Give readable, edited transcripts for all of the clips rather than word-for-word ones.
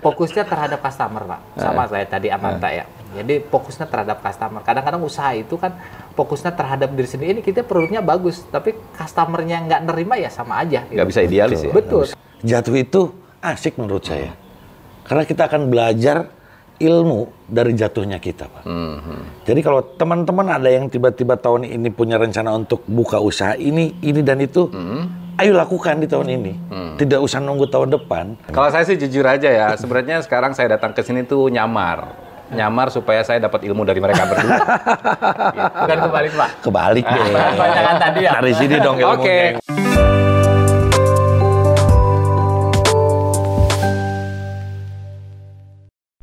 Fokusnya terhadap customer, Pak. Sama saya tadi Amanta ya. Jadi fokusnya terhadap customer. Kadang-kadang usaha itu kan fokusnya terhadap diri sendiri. Ini kita produknya bagus, tapi customernya nggak nerima ya sama aja. Nggak bisa idealis ya? Betul. Jatuh itu asik menurut saya. Karena kita akan belajar ilmu dari jatuhnya kita, Pak. Jadi kalau teman-teman ada yang tiba-tiba tahun ini punya rencana untuk buka usaha ini dan itu, ayo lakukan di tahun ini. Tidak usah nunggu tahun depan. Kalau saya sih jujur aja ya, sebenarnya sekarang saya datang ke sini tuh nyamar supaya saya dapat ilmu dari mereka berdua. Bukan kebalik, Pak. Kebalik deh. Banyakan tadi ya. Dari sini dong ilmunya. Oke.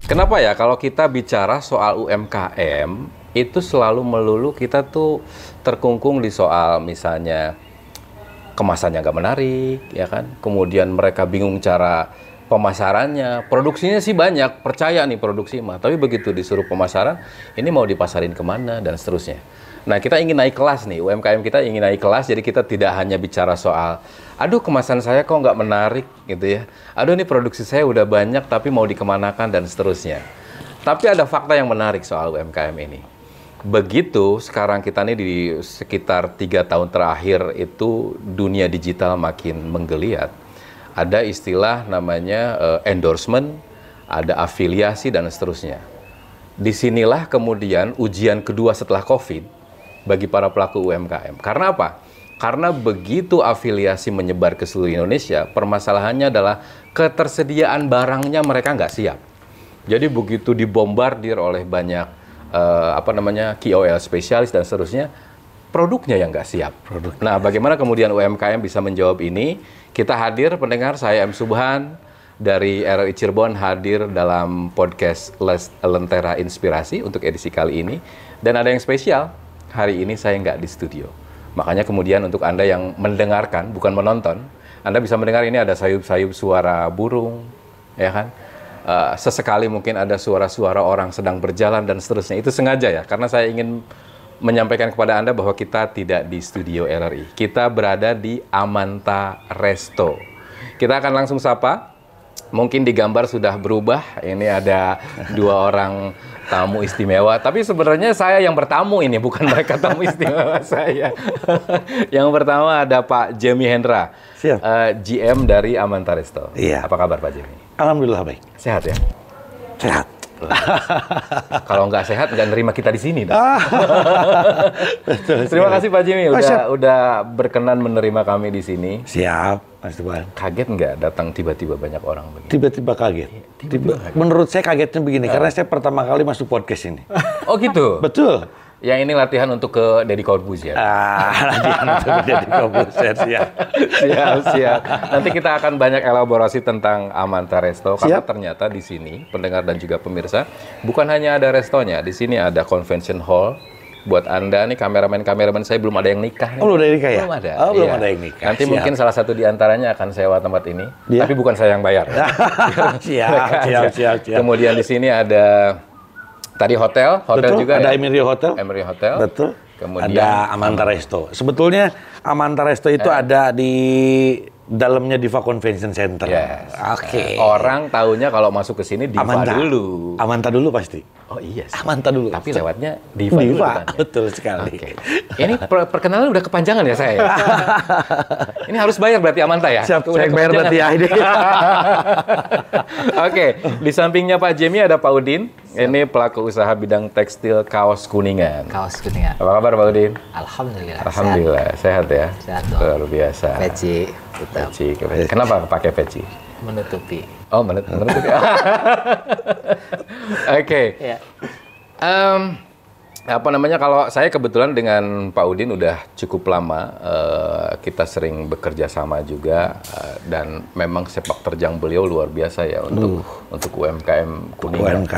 Kenapa ya kalau kita bicara soal UMKM itu selalu melulu kita tuh terkungkung di soal misalnya kemasannya nggak menarik, ya kan? Kemudian mereka bingung cara pemasarannya, produksinya sih banyak, percaya nih produksi mah, tapi begitu disuruh pemasaran, ini mau dipasarin kemana dan seterusnya. Nah, kita ingin naik kelas nih, UMKM kita ingin naik kelas, jadi kita tidak hanya bicara soal, aduh kemasan saya kok nggak menarik gitu ya, aduh ini produksi saya udah banyak tapi mau dikemanakan dan seterusnya. Tapi ada fakta yang menarik soal UMKM ini. Begitu sekarang kita nih di sekitar 3 tahun terakhir itu dunia digital makin menggeliat. Ada istilah namanya endorsement, ada afiliasi dan seterusnya. Disinilah kemudian ujian kedua setelah COVID bagi para pelaku UMKM. Karena apa? Karena begitu afiliasi menyebar ke seluruh Indonesia, permasalahannya adalah ketersediaan barangnya mereka nggak siap. Jadi begitu dibombardir oleh banyak KOL spesialis dan seterusnya, produknya yang nggak siap. Nah, bagaimana kemudian UMKM bisa menjawab ini? Kita hadir, pendengar, saya M. Subhan dari RRI Cirebon hadir dalam podcast Lentera Inspirasi untuk edisi kali ini. Dan ada yang spesial, hari ini saya nggak di studio. Makanya kemudian untuk Anda yang mendengarkan, bukan menonton, Anda bisa mendengar ini ada sayup-sayup suara burung, ya kan? Sesekali mungkin ada suara-suara orang sedang berjalan dan seterusnya. Itu sengaja ya, karena saya ingin menyampaikan kepada Anda bahwa kita tidak di studio RRI. Kita berada di Amanta Resto. Kita akan langsung sapa. Mungkin di gambar sudah berubah. Ini ada 2 orang tamu istimewa. Tapi sebenarnya saya yang bertamu ini, bukan mereka tamu istimewa saya. Yang pertama ada Pak Jemi Hendra, GM dari Amanta Resto. Iya. Apa kabar Pak Jemi? Alhamdulillah baik. Sehat ya? Sehat. Kalau nggak sehat, nggak nerima kita di sini. Betul. Terima kasih Pak Jimmy udah berkenan menerima kami di sini. Siap, Mas Tuhan. Kaget nggak datang tiba-tiba banyak orang begini? Tiba-tiba kaget. Menurut saya kagetnya begini, karena saya pertama kali masuk podcast ini. Oh gitu? Betul. Yang ini latihan untuk ke Deddy Corbuzier. Latihan untuk ke Deddy Corbuzier, siap. Siap. Nanti kita akan banyak elaborasi tentang Amanta Resto. Karena ternyata di sini, pendengar dan juga pemirsa, bukan hanya ada restonya. Di sini ada convention hall. Buat Anda nih, kameramen saya belum ada yang nikah. Oh, belum ada yang nikah ya? Belum ada. Belum ada yang nikah. Nanti mungkin salah satu di antaranya akan sewa tempat ini. Tapi bukan saya yang bayar. Siap. Kemudian di sini ada tadi hotel Betul, juga ada ya? Emery Hotel. Betul. Kemudian ada Amanta Resto. Sebetulnya Amanta Resto itu ada di dalamnya Diva Convention Center. Yes. Oke. Orang taunya kalau masuk ke sini Diva dulu. Amanta dulu pasti. Oh iya sih. Amanta dulu. Tapi lewatnya Diva dulu kan, ya? Betul sekali. Okay. Ini perkenalan udah kepanjangan ya saya. Ini harus bayar berarti Amanta ya? Siap, saya bayar berarti ya ini. Oke, di sampingnya Pak Jemi ada Pak Udin. Ini pelaku usaha bidang tekstil kaos Kuningan. Kaos Kuningan. Apa kabar Pak Udin? Alhamdulillah. Sehat ya? Sehat dong. Luar biasa. Peci. Kenapa pakai peci? Menutupi. Oh, menutupi. Oke. Ya. Kalau saya kebetulan dengan Pak Udin udah cukup lama, kita sering bekerja sama juga, dan memang sepak terjang beliau luar biasa ya untuk UMKM Kuningan.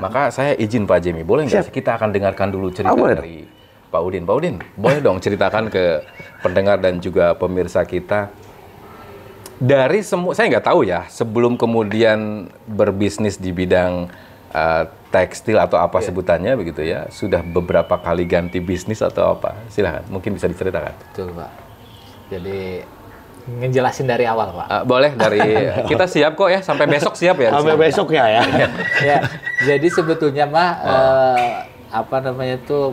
Maka saya izin Pak Jemi, boleh nggak kita akan dengarkan dulu cerita dari Pak Udin. Pak Udin, boleh dong ceritakan ke pendengar dan juga pemirsa kita. Dari semua, saya nggak tahu ya, sebelum kemudian berbisnis di bidang tekstil atau apa sebutannya begitu ya, sudah beberapa kali ganti bisnis atau apa? Silahkan, mungkin bisa diceritakan. Betul Pak. Jadi ngejelasin dari awal, Pak. Boleh dari kita siap kok ya, sampai besok siap ya. Sampai besok ya. Ya, jadi sebetulnya mah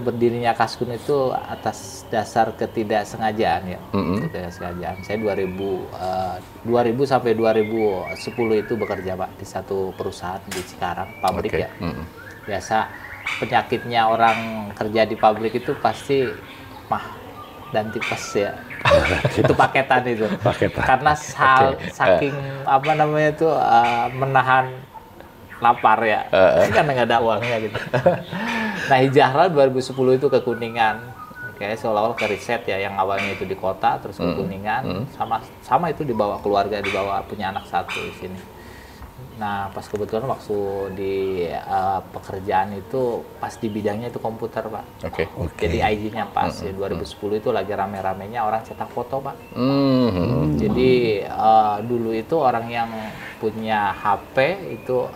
berdirinya Kaskun itu atas dasar ketidaksengajaan ya. Ketidaksengajaan. Saya 2000 sampai 2010 itu bekerja, Pak, di satu perusahaan di Cikarang, pabrik ya. Biasa penyakitnya orang kerja di pabrik itu pasti mah dan tipes ya. Itu paketan itu. Karena saking menahan lapar ya. Karena nggak ada uangnya gitu. Nah, hijrahlah 2010 itu ke Kuningan. Kayak seolah-olah ke riset ya, yang awalnya itu di kota terus ke Kuningan. Sama itu dibawa keluarga, dibawa punya anak satu di sini. Nah, pas kebetulan waktu di pekerjaan itu pas di bidangnya itu komputer, Pak. Jadi ID-nya pas ya 2010 itu lagi rame-ramenya orang cetak foto, Pak. Jadi dulu itu orang yang punya HP itu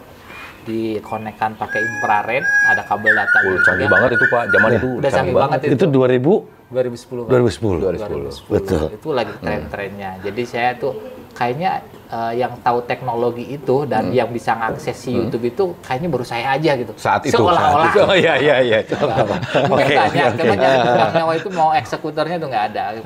dikonekkan pakai infrared, ada kabel data. Canggih banget itu, Pak. Zaman itu udah canggih banget itu. Itu 2010. 2010. Betul. Itu lagi tren-trennya. Jadi saya tuh kayaknya yang tahu teknologi itu dan yang bisa ngakses si YouTube itu kayaknya baru saya aja gitu. Saat itu. Seolah-olah. Oh iya. Tanya, karena tukang nyawa itu mau eksekutornya tuh nggak ada.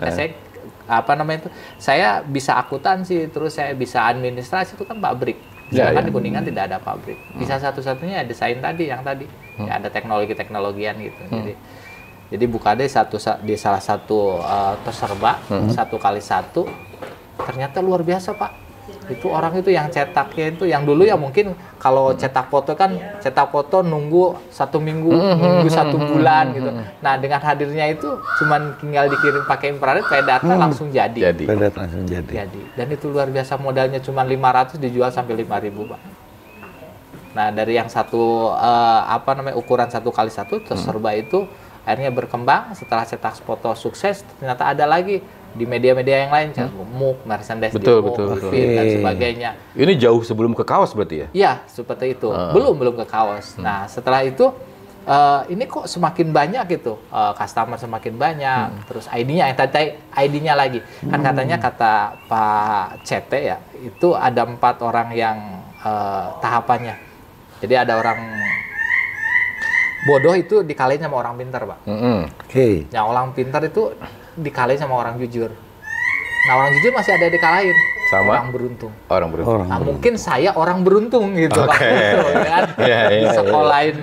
Saya bisa akuntansi, terus saya bisa administrasi, itu kan pabrik. Sedangkan di Kuningan tidak ada pabrik. Bisa satu-satunya desain tadi, yang tadi. Ya, ada teknologian gitu. Jadi buka deh di salah satu Toserba, 1x1, ternyata luar biasa, Pak. Itu orang itu yang cetaknya itu, yang dulu ya mungkin kalau cetak foto nunggu 1 minggu, nunggu 1 bulan gitu. Nah, dengan hadirnya itu cuman tinggal dikirim pakai infrared, kayak data langsung jadi. Dan itu luar biasa, modalnya cuma 500 dijual sampai 5.000, Pak. Nah, dari yang ukuran 1x1 Toserba itu akhirnya berkembang. Setelah cetak foto sukses, ternyata ada lagi di media-media yang lain, MOOC, Merchandise, betul. dan sebagainya. Ini jauh sebelum ke kaos berarti ya? Iya, seperti itu. Belum ke kaos. Nah, setelah itu ini kok semakin banyak gitu, customer semakin banyak, terus ID-nya yang tadi ID-nya lagi. Kan katanya kata Pak CT ya, itu ada 4 orang yang tahapannya. Jadi ada orang bodoh itu dikalahin sama orang pintar, Pak. Yang orang pintar itu dikalahin sama orang jujur. Nah, orang jujur masih ada dikalahin sama orang beruntung. Nah, mungkin saya orang beruntung gitu, Pak. Gitu, kan? Sekolahin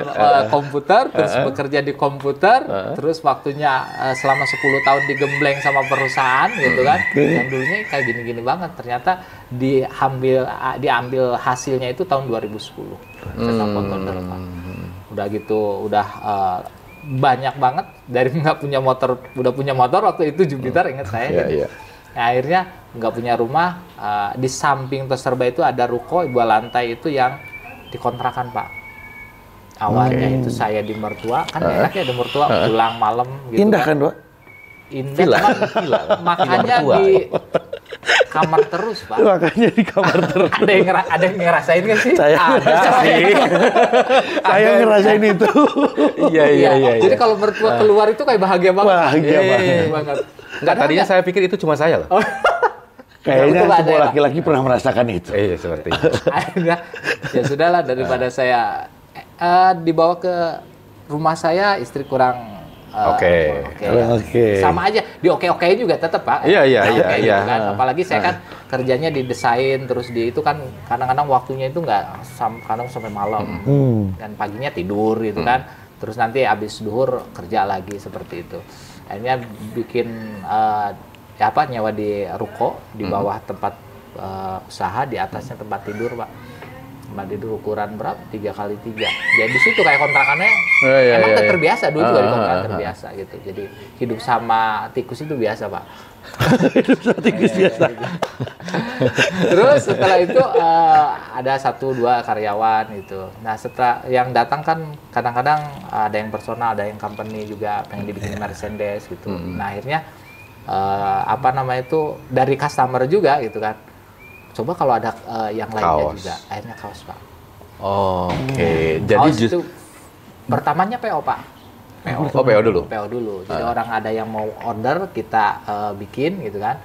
komputer, terus bekerja di komputer, terus waktunya selama 10 tahun digembleng sama perusahaan gitu kan. Yang dulunya kayak gini-gini banget. Ternyata diambil hasilnya itu tahun 2010. Cetak foto Pak. Udah gitu, banyak banget dari nggak punya motor, udah punya motor waktu itu Jupiter, ingat saya. Nah, akhirnya nggak punya rumah, di samping Toserba itu ada ruko 2 lantai itu yang dikontrakan, Pak. Awalnya itu saya di mertua, kan enaknya ada mertua pulang malam gitu. Indah kan, Pak? Indah, makanya di kamar terus, Pak. Makanya di kamar terus. Ada yang ngerasain nggak sih? Saya ngerasain itu. Iya. Jadi kalau mertua keluar itu kayak bahagia banget. Bahagia banget. Enggak, tadinya saya pikir itu cuma saya loh. Kayaknya semua laki-laki pernah merasakan itu. Iya, seperti itu. Akhirnya, ya sudahlah, daripada saya dibawa ke rumah saya, istri kurang Oke. Sama aja, di oke juga tetap, Pak. Iya. Gitu kan. Apalagi saya kan kerjanya di desain, terus di itu kan kadang-kadang waktunya itu nggak kadang sampai malam. Dan paginya tidur gitu kan. Terus nanti habis duhur kerja lagi seperti itu. Akhirnya bikin nyewa di ruko, di bawah tempat usaha, di atasnya tempat tidur, Pak. Tempat tidur ukuran berapa? 3x3. Jadi di situ kayak kontrakannya emang terbiasa, dulu juga di kontrakan terbiasa gitu. Jadi hidup sama tikus itu biasa, Pak. Hidup sama tikus biasa. Terus setelah itu ada 1-2 karyawan gitu. Nah, setelah yang datang kan kadang-kadang ada yang personal, ada yang company juga pengen dibikin merchandise gitu. Nah, akhirnya dari customer juga gitu kan. Coba kalau ada yang lainnya juga, akhirnya kaos, Pak. Oke. Jadi kaos itu pertamanya PO, Pak. PO. Oh, PO dulu. PO dulu. Jadi orang ada yang mau order, kita bikin gitu kan.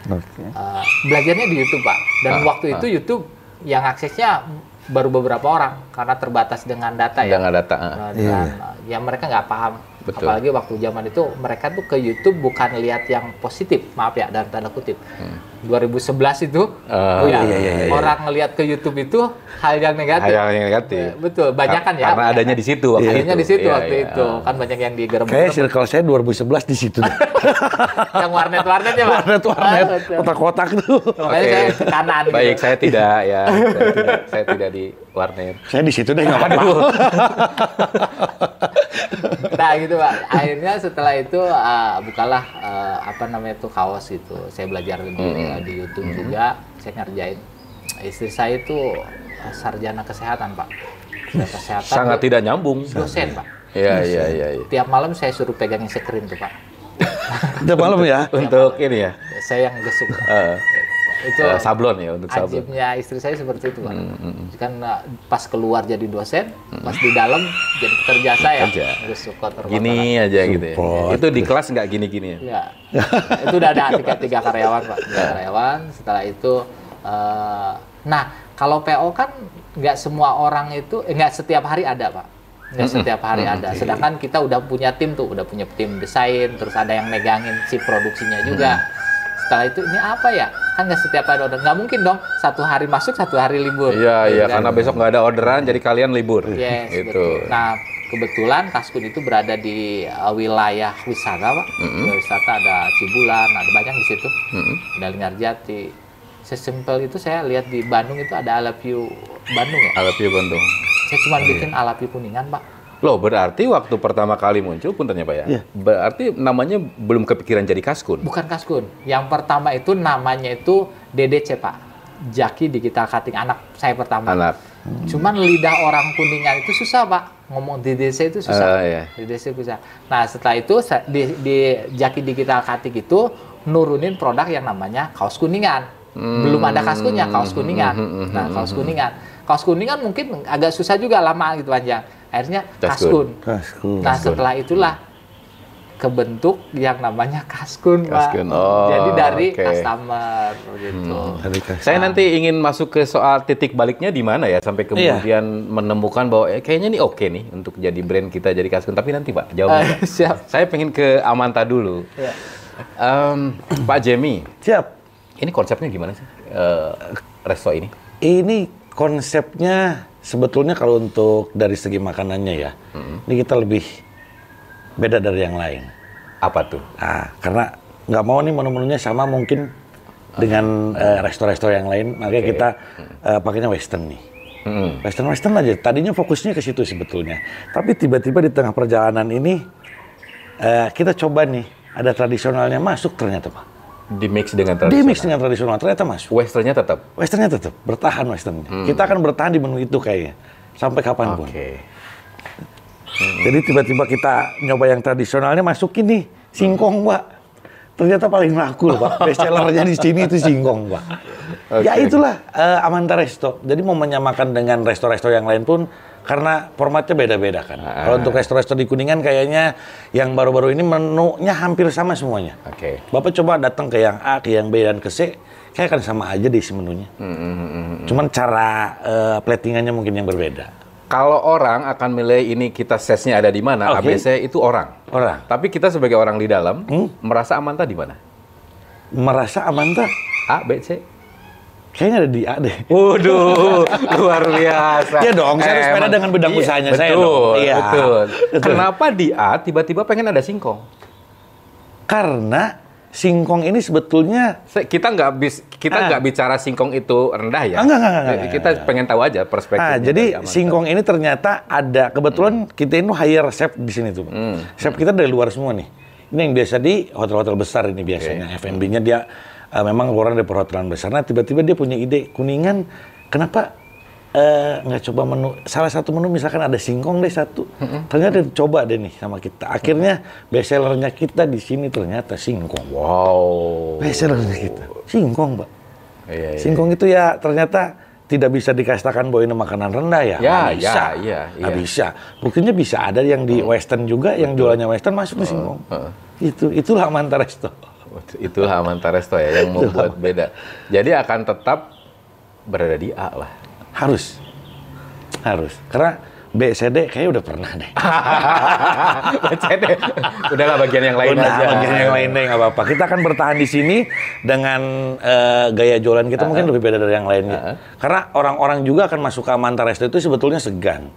Belajarnya di YouTube, Pak. Dan waktu itu YouTube yang aksesnya baru beberapa orang karena terbatas dengan data ya. Dengan data. Ya mereka nggak paham. Betul. Apalagi waktu zaman itu mereka tuh ke YouTube bukan lihat yang positif, maaf ya, dalam tanda kutip. 2011 itu, orang ngelihat ke YouTube itu hal yang negatif. Hal yang negatif. Betul, banyak kan ya. Karena adanya di situ waktu adanya itu. di situ waktu itu. Kan banyak yang digerem. Kayak circle saya 2011 di situ. Yang warnet ya, Pak? Warnet, kotak-kotak tuh. Makanya saya ke kanan. Baik, gitu. saya tidak ya. Saya tidak di warnet. Saya di situ deh, nggak apa-apa. Nah gitu, Pak. Akhirnya setelah itu bukalah apa namanya itu kaos gitu. Saya belajar di YouTube juga. Saya ngerjain. Istri saya itu sarjana kesehatan, Pak. Kesehatan. Sangat tidak nyambung. Dosen, Pak. Iya. Tiap malam saya suruh pegangin screen tuh, Pak. Tiap malam ya? Untuk ini ya. Saya yang gesuk. Itu sablon ya, untuk sablon. Ajibnya istri saya seperti itu, Pak. Kan pas keluar jadi dosen, pas di dalam jadi pekerja saya. Gesuk kotor-kotoran. Gini aja gitu ya. Itu di kelas nggak gini-gini ya? Ya. Itu udah ada tiga karyawan, Pak. Tiga karyawan. Setelah itu, nah kalau PO kan nggak semua orang itu, nggak setiap hari ada, Pak. Nggak setiap hari ada. Sedangkan kita udah punya tim tuh, udah punya tim desain, terus ada yang megangin si produksinya juga. Setelah itu ini apa ya? Kan nggak setiap hari order. Nggak mungkin dong, satu hari masuk, satu hari libur. Iya, karena besok nggak ada orderan, jadi kalian libur. Yes, gitu. betul. Nah, kebetulan Kaskun itu berada di wilayah wisata, Pak. Wisata ada Cibulan, ada banyak di situ. Ada Linggarjati. Sesimpel itu saya lihat di Bandung itu ada Alapiu Bandung ya. Alapiu Bandung. Saya cuma bikin Alapiu Kuningan, Pak. Loh, berarti waktu pertama kali muncul, puntennya Pak ya? Iya. Berarti namanya belum kepikiran jadi Kaskun? Bukan Kaskun. Yang pertama itu namanya itu DDC, Pak. Jaki Digital Cutting, anak saya pertama. Anak. Cuman lidah orang Kuningan itu susah, Pak. Ngomong DDC itu susah. Iya. DDC susah. Nah, setelah itu di Jaki Digital Cutting itu nurunin produk yang namanya kaos Kuningan. Belum ada Kaskunnya, kaos Kuningan. Nah, kaos Kuningan. Kaos Kuningan mungkin agak susah juga, lama gitu panjang. Akhirnya Kaskun. Nah, setelah itulah kebentuk yang namanya Kaskun, Pak. Jadi dari customer gitu. Saya nanti ingin masuk ke soal titik baliknya di mana ya, sampai kemudian menemukan bahwa kayaknya ini oke nih untuk jadi brand kita jadi Kaskun. Tapi nanti Pak, jawabnya. Siap. Saya pengen ke Amanta dulu. Ya. Pak Jemi. Siap. Ini konsepnya gimana sih, resto ini? Ini konsepnya sebetulnya kalau untuk dari segi makanannya ya, ini kita lebih beda dari yang lain. Apa tuh? Nah, karena nggak mau nih menu-menunya sama mungkin dengan resto-resto yang lain, makanya kita pakainya Western nih. Western aja. Tadinya fokusnya ke situ sebetulnya. Tapi tiba-tiba di tengah perjalanan ini kita coba nih, ada tradisionalnya masuk ternyata, Pak. Di-mix dengan tradisional? Di-mix dengan tradisional, ternyata masuk. Westernnya tetap? Westernnya tetap, bertahan Westernnya. Kita akan bertahan di menu itu kayaknya, sampai kapanpun. Jadi tiba-tiba kita nyoba yang tradisionalnya, masukin nih, singkong, Pak. Ternyata paling laku loh, Pak. Best sellernya di sini itu singkong, Pak. Ya itulah Amanta Resto. Jadi mau menyamakan dengan resto-resto yang lain pun, karena formatnya beda-beda kan. Kalau untuk resto-resto di Kuningan kayaknya yang baru-baru ini menunya hampir sama semuanya. Bapak coba datang ke yang A, ke yang B, dan ke C, kayak kan sama aja di isi menunya. Cuman cara platingannya mungkin yang berbeda. Kalau orang akan milih ini kita sesnya ada di mana, ABC itu orang. Tapi kita sebagai orang di dalam, merasa Amanta di mana? Merasa Amanta? A, B, C? Kayaknya ada di A deh. Waduh, luar biasa. Iya dong, saya harus sepeda dengan bidang usahanya saya dong. Iya, betul. Kenapa di A tiba-tiba pengen ada singkong? Karena singkong ini sebetulnya kita nggak bicara singkong itu rendah ya. Enggak. Kita pengen tahu aja perspektifnya. Jadi singkong ini ternyata ada kebetulan kita ini hire chef di sini tuh. Chef kita dari luar semua nih. Ini yang biasa di hotel-hotel besar ini biasanya. F&B-nya dia memang keluaran dari perhotelan besar. Nah tiba-tiba dia punya ide Kuningan, kenapa nggak coba menu, salah satu menu misalkan ada singkong deh satu. Ternyata coba deh nih sama kita. Akhirnya best sellernya kita di sini ternyata singkong. Wow. Best sellernya kita singkong, Pak. Singkong itu ya ternyata tidak bisa dikatakan bahwa ini makanan rendah ya? Nggak bisa. Nggak bisa. Buktinya bisa ada yang di Western juga, yang jualannya Western masuk ke Singkong. Itulah Amanta Resto. Itulah Amanta Resto ya yang membuat beda. Jadi akan tetap berada di A lah. Harus. Karena B, C, D kayaknya udah pernah deh. B, C, D. Udahlah bagian yang lain aja. Bagian yang lain deh, nggak apa-apa. Kita akan bertahan di sini dengan gaya jualan kita mungkin lebih beda dari yang lainnya. Karena orang-orang juga akan masuk ke Amanta Resto itu sebetulnya segan.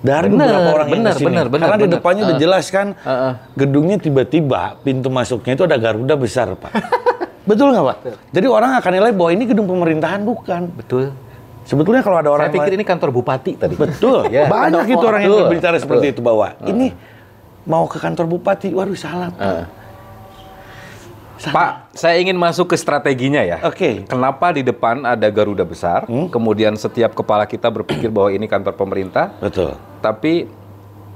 Dari beberapa orang yang di sini. Karena di depannya udah jelas kan, gedungnya tiba-tiba pintu masuknya itu ada Garuda besar, Pak. Betul nggak, Pak? Jadi orang akan nilai bahwa ini gedung pemerintahan, bukan. Betul. Sebetulnya kalau ada orang saya pikir ini kantor bupati tadi. Betul. Ya. Banyak itu orang yang berbicara seperti itu bahwa ini mau ke kantor bupati. Waduh, salah. Pak, saya ingin masuk ke strateginya ya. Oke. Kenapa di depan ada Garuda besar, kemudian setiap kepala kita berpikir bahwa ini kantor pemerintah. Betul. Tapi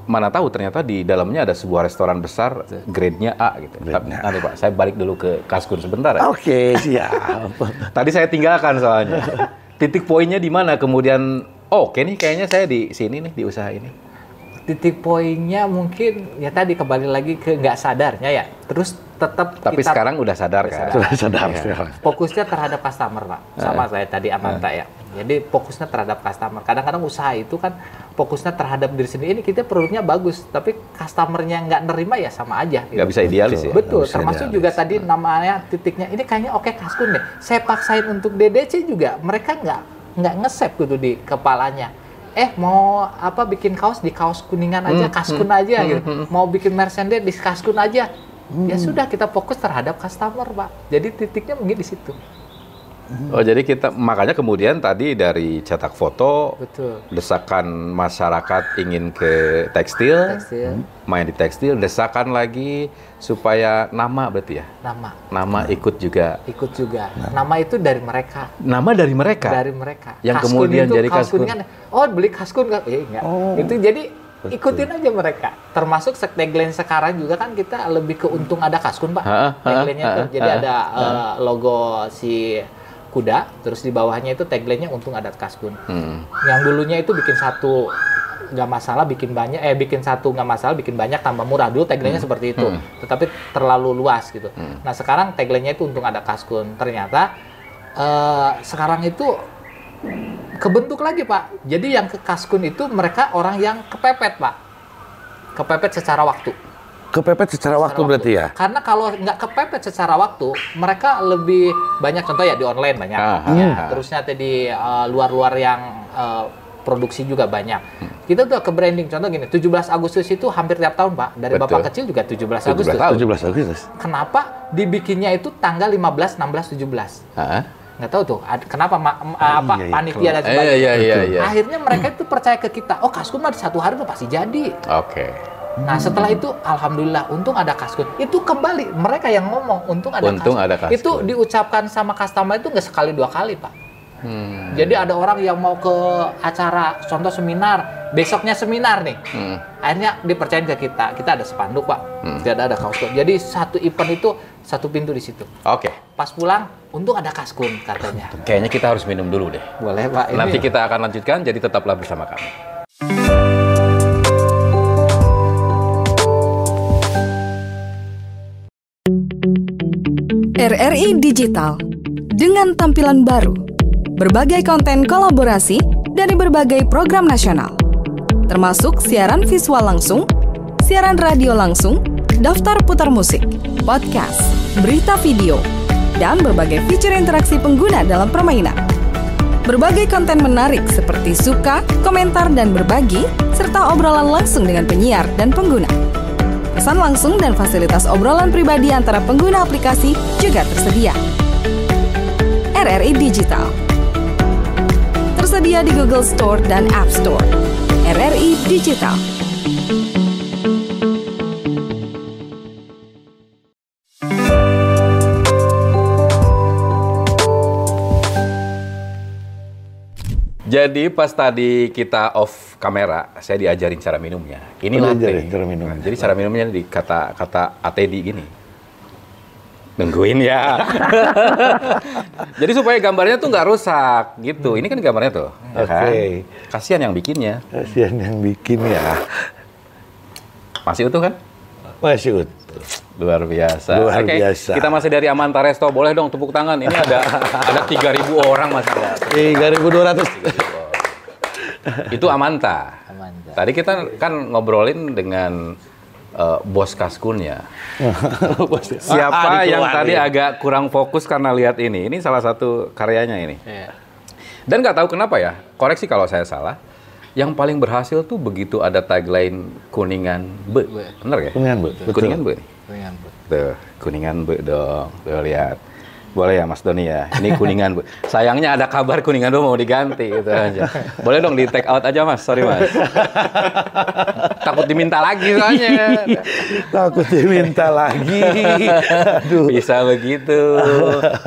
mana tahu ternyata di dalamnya ada sebuah restoran besar grade-nya A gitu. Nanti Pak, saya balik dulu ke Kaskun sebentar ya. Oke, siap. Tadi saya tinggalkan soalnya. Titik poinnya di mana? Kemudian, oke nih kayaknya saya di sini nih, di usaha ini. Titik poinnya mungkin ya tadi kembali lagi ke nggak sadarnya ya. Terus tetap tapi kita sekarang udah sadar kan? Sudah sadar sekarang. Fokusnya terhadap customer, Pak. Sama saya tadi Amanta ya. Jadi fokusnya terhadap customer. Kadang-kadang usaha itu kan fokusnya terhadap diri sendiri. Ini kita produknya bagus, tapi customernya nggak nerima ya sama aja. Gitu. Nggak bisa idealis ya? Betul, termasuk juga tadi namanya titiknya, ini kayaknya oke Kaskun deh. Saya paksain untuk DDC juga, mereka nggak nge-save gitu di kepalanya. Mau apa bikin kaos di kaos Kuningan aja, Kaskun aja gitu. Mau bikin merchandise di Kaskun aja. Ya sudah, kita fokus terhadap customer, Pak. Jadi titiknya mungkin di situ. Oh, jadi kita makanya kemudian tadi dari cetak foto, betul, desakan masyarakat ingin ke tekstil, main di tekstil, desakan lagi supaya nama berarti ya? Nama ikut juga. Nama itu dari mereka. Nama dari mereka? Dari mereka. Yang Kaskun kemudian itu, jadi Kaskun. Beli Kaskun kan? Enggak. Itu jadi ikutin aja mereka. Termasuk tagline sekarang juga kan kita lebih ke untung ada Kaskun, Pak. Tagline-nya jadi ada logo si kuda, terus di bawahnya itu tagline-nya untung ada Kaskun. Yang dulunya itu bikin satu nggak masalah, bikin banyak, bikin satu nggak masalah, bikin banyak tambah murah. Dulu tagline-nya seperti itu, tetapi terlalu luas gitu. Nah sekarang tagline-nya itu untung ada Kaskun. Ternyata sekarang itu kebentuk lagi, Pak. Jadi yang ke Kaskun itu mereka orang yang kepepet, Pak. Kepepet secara waktu. Kepepet secara waktu berarti ya? Karena kalau nggak kepepet secara waktu, mereka lebih banyak, contoh ya di online banyak. Terusnya di luar-luar yang produksi juga banyak. Kita udah ke branding, contoh gini, 17 Agustus itu hampir tiap tahun, Pak. Dari Bapak kecil juga 17 Agustus. 17 Agustus. Kenapa dibikinnya itu tanggal 15, 16, 17? Nggak tahu tuh, kenapa panitia dan sebagainya. Akhirnya mereka itu percaya ke kita, oh Kaskun mah di satu hari udah pasti jadi. Oke. Nah setelah itu, alhamdulillah, untung ada Kaskun. Itu kembali, mereka yang ngomong, untung ada Kaskun. Itu diucapkan sama customer itu nggak sekali dua kali, Pak. Jadi ada orang yang mau ke acara, contoh seminar, besoknya seminar nih. Akhirnya dipercayain ke kita ada spanduk, Pak. Tidak ada Kaskun. Jadi satu event itu, satu pintu di situ. Oke. Pas pulang, untung ada Kaskun katanya. Kayaknya kita harus minum dulu deh. Boleh, Pak. Nanti kita akan lanjutkan, jadi tetaplah bersama kami. RRI Digital dengan tampilan baru, berbagai konten kolaborasi dari berbagai program nasional, termasuk siaran visual langsung, siaran radio langsung, daftar putar musik, podcast, berita video, dan berbagai fitur interaksi pengguna dalam permainan. Berbagai konten menarik seperti suka, komentar, dan berbagi, serta obrolan langsung dengan penyiar dan pengguna. Pesan langsung dan fasilitas obrolan pribadi antara pengguna aplikasi juga tersedia. RRI Digital tersedia di Google Store dan App Store. RRI Digital. Jadi pas tadi kita off kamera, saya diajarin cara minumnya. Ini latte. Cara minum. Nah, jadi cara minumnya di kata ATD gini. Nungguin ya. Jadi supaya gambarnya tuh nggak rusak gitu. Ini kan gambarnya tuh. Ya kan? Kasihan yang bikinnya. Kasihan yang bikin ya. Masih utuh kan? Masih utuh. Luar biasa. Luar Oke, biasa. kita masih dari Amanta Resto. Boleh dong tepuk tangan. Ini ada 3.000 orang masih. 3.200. Itu Amanta. Amanta. Tadi kita kan ngobrolin dengan bos Kaskunnya. Siapa yang tadi agak kurang fokus karena lihat ini? Ini salah satu karyanya ini. Iya. Dan nggak tahu kenapa ya, koreksi kalau saya salah. Yang paling berhasil tuh begitu ada tagline Kuningan Be. Bener ya? Kuningan Be. Kuningan Be. Kuningan Be. Tuh, Kuningan Be dong. Tuh lihat. Boleh ya Mas Doni ya? Ini Kuningan Be. Sayangnya ada kabar Kuningan Be mau diganti gitu aja. Boleh dong di take out aja Mas. Sorry Mas. Takut diminta lagi soalnya. Takut diminta lagi. Aduh. Bisa begitu.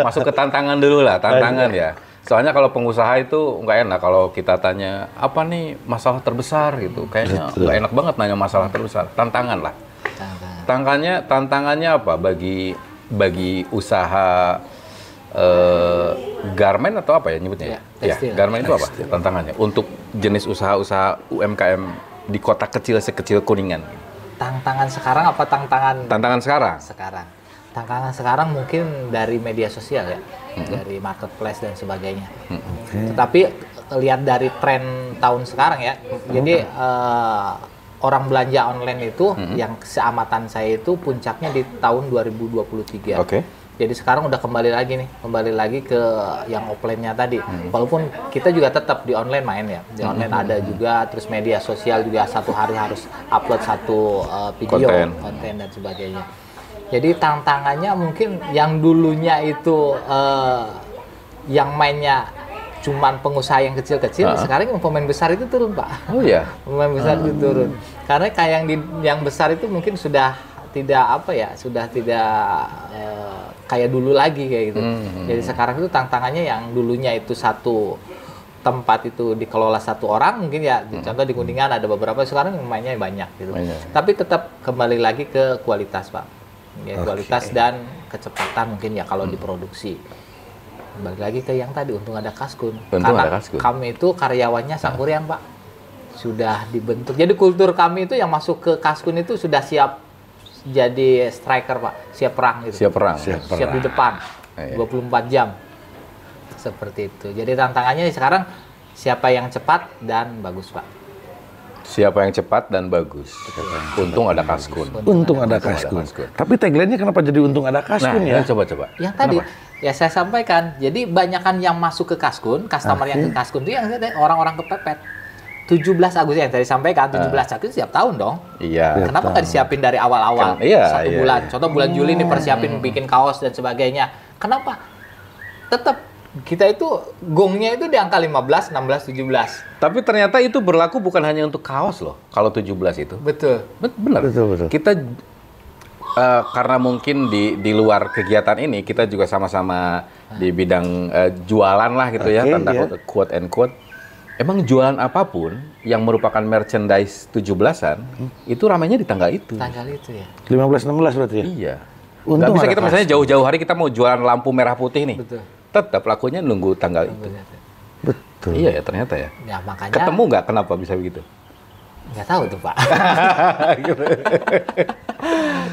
Masuk ke tantangan dulu lah, tantangan ya. Soalnya kalau pengusaha itu nggak enak kalau kita tanya apa nih masalah terbesar gitu. Kayaknya nggak enak banget nanya masalah terbesar. Tantangan lah. Tantangannya apa bagi usaha garment atau apa ya nyebutnya? Ya, garment itu apa tantangannya untuk jenis usaha-usaha UMKM di kota kecil sekecil Kuningan. Tantangan sekarang apa Tantangan sekarang? Tantangan sekarang mungkin dari media sosial ya, dari marketplace dan sebagainya. Tetapi lihat dari tren tahun sekarang ya, jadi orang belanja online itu yang seamatan saya itu puncaknya di tahun 2023. Jadi sekarang udah kembali lagi ke yang offline-nya tadi. Walaupun kita juga tetap di online main ya, di online ada juga, terus media sosial juga satu hari harus upload satu video, konten dan sebagainya. Jadi tantangannya mungkin yang dulunya itu yang mainnya cuman pengusaha yang kecil-kecil, sekarang pemain besar itu turun Pak. Oh iya? Pemain besar itu turun. Karena kayak yang besar itu mungkin sudah tidak kayak dulu lagi kayak gitu. Jadi sekarang itu tantangannya yang dulunya itu satu tempat itu dikelola satu orang mungkin ya, contoh di Kuningan ada beberapa, sekarang mainnya banyak gitu. Tapi tetap kembali lagi ke kualitas Pak. Ya, kualitas dan kecepatan mungkin ya kalau diproduksi. Balik lagi ke yang tadi, untung ada Kaskun. Karena kami itu karyawannya Sangkuriang Pak. Sudah dibentuk. Jadi kultur kami itu yang masuk ke Kaskun itu sudah siap jadi striker Pak. Siap perang gitu. Siap di depan. 24 jam. Seperti itu. Jadi tantangannya sekarang siapa yang cepat dan bagus Pak. Siapa yang cepat dan bagus. Untung ada Kaskun. Untung ada Kaskun. Tapi tagline-nya kenapa jadi untung ada Kaskun ya? Coba. Yang tadi ya saya sampaikan. Jadi banyakan yang masuk ke Kaskun, customer yang ke Kaskun itu yang orang-orang kepepet. 17 Agustus yang tadi sampaikan, 17 Agustus setiap tahun dong. Iya. Kenapa nggak disiapin dari awal-awal? Satu bulan. Contoh bulan Juli ini persiapin bikin kaos dan sebagainya. Kenapa? Tetap kita itu gongnya itu di angka 15, 16, 17. Tapi ternyata itu berlaku bukan hanya untuk kaos loh, kalau 17 itu. Betul. Benar. Betul. Kita karena mungkin di luar kegiatan ini kita juga sama-sama di bidang jualan lah gitu ya, tanda quote and quote. Emang jualan apapun yang merupakan merchandise 17-an itu ramainya di tanggal itu. Tanggal itu ya. 15, 16 berarti ya? Iya. Nggak bisa kita misalnya jauh-jauh hari kita mau jualan lampu merah putih nih. Betul. Tetap lakunya nunggu tanggal itu. Betul. Iya ya ternyata ya. Ya makanya. Ketemu nggak kenapa bisa begitu? Nggak tahu tuh Pak.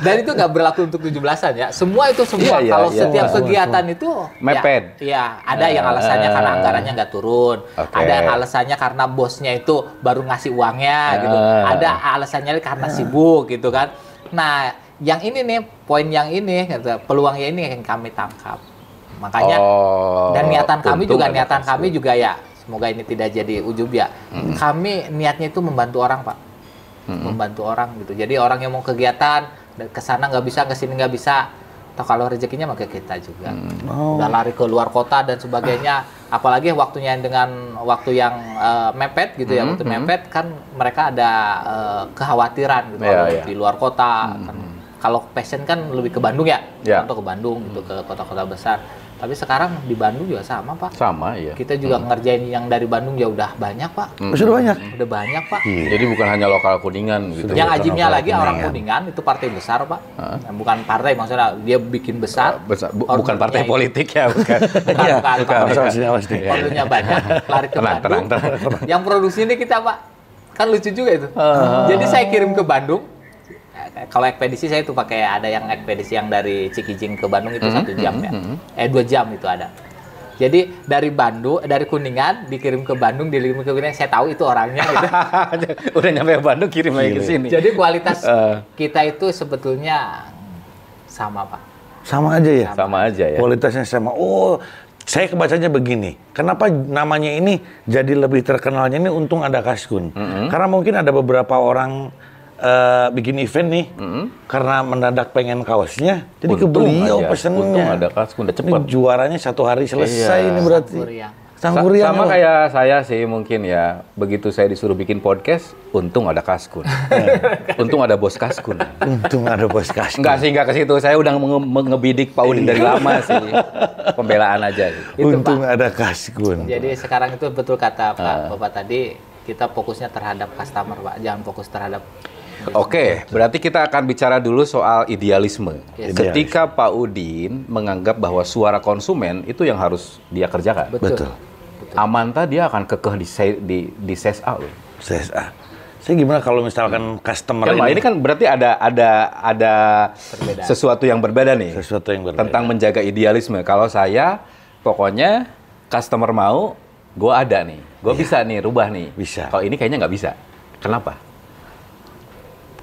Dan itu nggak berlaku untuk 17-an ya. Semua itu semua. Kalau setiap kegiatan itu mepet. Ya ada yang alasannya karena anggarannya nggak turun. Ada yang alasannya karena bosnya itu baru ngasih uangnya gitu. Ada alasannya karena sibuk gitu kan. Nah yang ini nih, poin yang ini, peluangnya ini yang kami tangkap. Makanya dan niatan kami juga ya, semoga ini tidak jadi ujub ya. Kami niatnya itu membantu orang Pak, membantu orang gitu. Jadi orang yang mau kegiatan ke sana nggak bisa, ke sini nggak bisa, atau kalau rezekinya maka kita juga. Udah lari ke luar kota dan sebagainya. Apalagi waktunya dengan waktu yang mepet gitu ya, waktu mepet kan mereka ada kekhawatiran gitu di luar kota. Kalau passion kan lebih ke Bandung ya, contoh ke Bandung gitu, ke kota-kota besar. Tapi sekarang di Bandung juga sama, Pak. Sama, ya. Kita juga ngerjain yang dari Bandung ya udah banyak, Pak. Sudah banyak. Udah banyak, Pak. Jadi bukan hanya lokal Kuningan gitu. Yang ajibnya lagi orang Kuningan itu partai besar, Pak. Bukan partai, maksudnya dia bikin besar. Bukan partai politik ya, bukan. bukan. Ordernya banyak, lari ke Bandung. Yang produksi ini kita, Pak. Kan lucu juga itu. Jadi saya kirim ke Bandung. Kalau ekspedisi saya itu pakai ada yang ekspedisi yang dari Cikijing ke Bandung itu 1 jam ya. 2 jam itu ada. Jadi dari Bandung, dari Kuningan dikirim ke Bandung, dikirim ke Kuningan, saya tahu itu orangnya gitu. Udah nyampe Bandung kirim lagi ke sini. Jadi kualitas kita itu sebetulnya sama, Pak. Sama aja ya? Sama aja ya. Kualitasnya sama. Oh, saya kebacanya begini. Kenapa namanya ini jadi lebih terkenalnya ini Untung Ada Kaskun? Karena mungkin ada beberapa orang bikin event nih, karena mendadak pengen kaosnya, jadi kebeli pesennya. Untung Ada Kaskun, udah cepet. Ini juaranya 1 hari selesai ini berarti. Sama kayak saya sih mungkin ya, begitu saya disuruh bikin podcast, untung ada Kaskun. Untung ada bos Kaskun. Untung ada bos Kaskun. Enggak ke situ. Saya udah ngebidik Pak Udin dari lama sih. Pembelaan aja. Gitu. Untung ada Kaskun. Jadi sekarang itu betul kata Pak Bapak tadi, kita fokusnya terhadap customer, Pak. Jangan fokus terhadap. Oke, berarti kita akan bicara dulu soal idealisme. Yes. Ketika Pak Udin menganggap bahwa suara konsumen itu yang harus dia kerjakan. Betul. Amanta dia akan kekeh di CSA loh. CSA. Saya gimana kalau misalkan customer ini kan berarti ada sesuatu yang berbeda nih. Sesuatu yang berbeda. Tentang menjaga idealisme. Kalau saya pokoknya customer mau, gue ada nih. Gue bisa nih rubah nih. Bisa. Kalau ini kayaknya nggak bisa. Kenapa?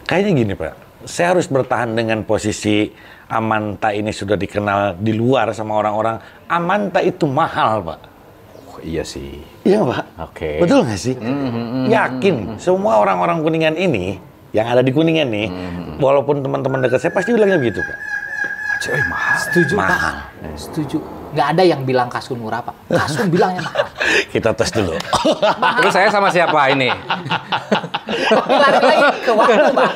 Kayaknya gini, Pak. Saya harus bertahan dengan posisi Amanta ini sudah dikenal di luar sama orang-orang. Amanta itu mahal, Pak. Oh, iya sih. Iya, Pak. Oke. Betul nggak sih? Yakin semua orang-orang Kuningan ini, yang ada di Kuningan nih, walaupun teman-teman dekat saya pasti bilangnya begitu, Pak. Mahal. Setuju, Mahal. Pak. Setuju. Nggak ada yang bilang Kaskun murah, Pak. Kaskun bilangnya mahal. Kita tes dulu. Terus saya sama siapa ini? Lari lagi ke waktu, Pak.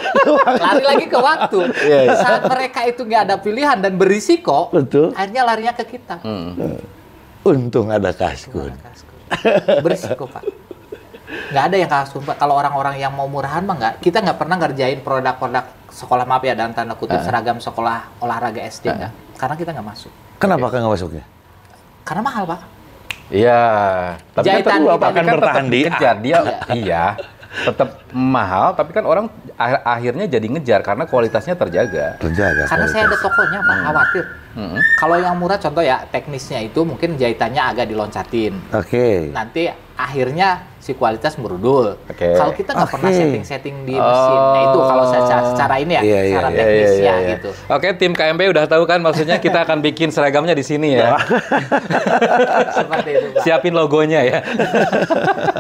Lari lagi ke waktu. Saat mereka itu nggak ada pilihan dan berisiko, Betul. akhirnya larinya ke kita. Untung ada Kaskun. Berisiko, Pak. Nggak ada yang Kaskun, Pak. Kalau orang-orang yang mau murahan mah nggak. Kita nggak pernah ngerjain produk-produk sekolah, maaf ya, dalam tanda kutip seragam sekolah olahraga SD nggak. Karena kita nggak masuk. Kenapa nggak masuknya? Karena mahal, Pak. Iya. Tapi Jahitan kan kita akan kan bertahan tetap di dikejar. Dia iya. Tetap mahal, tapi kan orang akhirnya jadi ngejar karena kualitasnya terjaga. Terjaga. Karena saya ada tokonya, Pak, khawatir. Kalau yang murah, contoh ya, teknisnya itu mungkin jahitannya agak diloncatin. Oke. Nanti akhirnya si kualitas merudul. Oke. Kalau kita nggak pernah setting-setting di mesin, nah itu kalau secara ini ya, secara teknisnya gitu. Oke, tim KMP udah tahu kan maksudnya kita akan bikin seragamnya di sini ya. Seperti itu, Pak. Siapin logonya ya.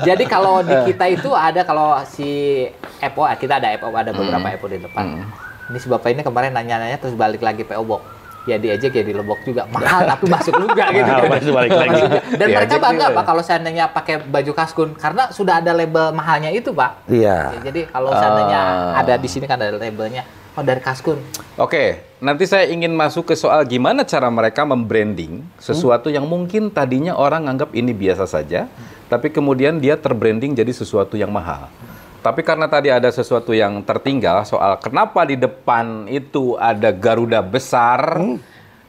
Jadi kalau di kita itu ada, kalau si EPO, kita ada EPO, ada beberapa EPO di depan. Ini si Bapak ini kemarin nanya-nanya terus balik lagi PO Box. Ya diejek ya di Lombok juga. Mahal tapi masuk juga gitu. Masuk balik lagi. Dan mereka bangga, Pak, kalau seandainya pakai baju Kaskun. Karena sudah ada label mahalnya itu, Pak. Iya. Ya, jadi kalau seandainya ada di sini kan ada labelnya. Oh, dari Kaskun. Oke, nanti saya ingin masuk ke soal gimana cara mereka membranding sesuatu yang mungkin tadinya orang anggap ini biasa saja, tapi kemudian dia terbranding jadi sesuatu yang mahal. Tapi karena tadi ada sesuatu yang tertinggal soal kenapa di depan itu ada Garuda besar,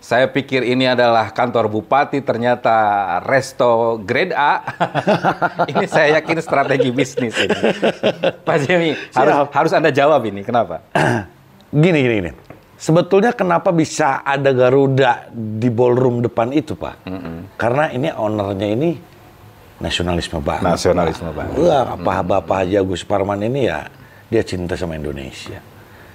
saya pikir ini adalah kantor bupati, ternyata resto grade A. Ini saya yakin strategi bisnis ini. Pak Jemi, harus Anda jawab ini, kenapa? Gini. Sebetulnya kenapa bisa ada Garuda di ballroom depan itu, Pak? Karena ini ownernya ini nasionalisme banget. Nasionalisme banget. Wah, Bapak Haji Agus Parman ini ya, dia cinta sama Indonesia.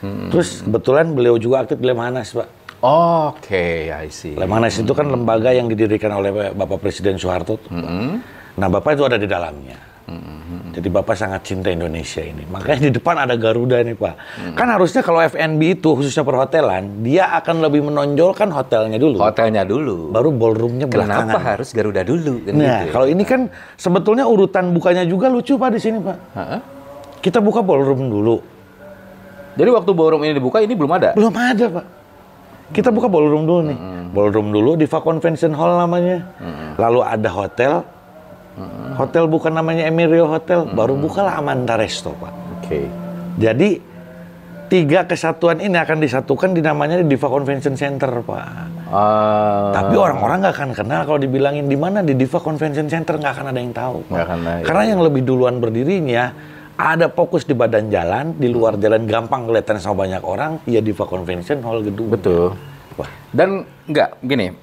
Terus kebetulan beliau juga aktif di Lemhanas, Pak. Oke, I see. Lemhanas itu kan lembaga yang didirikan oleh Bapak Presiden Soeharto. Nah, Bapak itu ada di dalamnya. Jadi Bapak sangat cinta Indonesia ini. Makanya di depan ada Garuda nih, Pak. Kan harusnya kalau F&B itu, khususnya perhotelan, dia akan lebih menonjolkan hotelnya dulu. Hotelnya dulu. Baru ballroomnya belakangan. Kenapa harus Garuda dulu? Kan Nah, gitu. kalau ini kan sebetulnya urutan bukanya juga lucu, Pak, di sini, Pak. Kita buka ballroom dulu. Jadi waktu ballroom ini dibuka, ini belum ada? Belum ada, Pak. Kita buka ballroom dulu nih. Ballroom dulu, Diva Convention Hall namanya. Lalu ada hotel. Hotel bukan namanya Emirio Hotel, baru bukalah Amanda Resto, Pak. Oke. Jadi 3 kesatuan ini akan disatukan di namanya Diva Convention Center, Pak. Tapi orang-orang nggak akan kenal kalau dibilangin di mana di Diva Convention Center, nggak akan ada yang tahu, Pak. Nggak akan ada, Karena yang lebih duluan berdirinya ada fokus di badan jalan, di luar jalan gampang kelihatan sama banyak orang, ya Diva Convention Hall gedung. Betul. Wah. Dan nggak gini,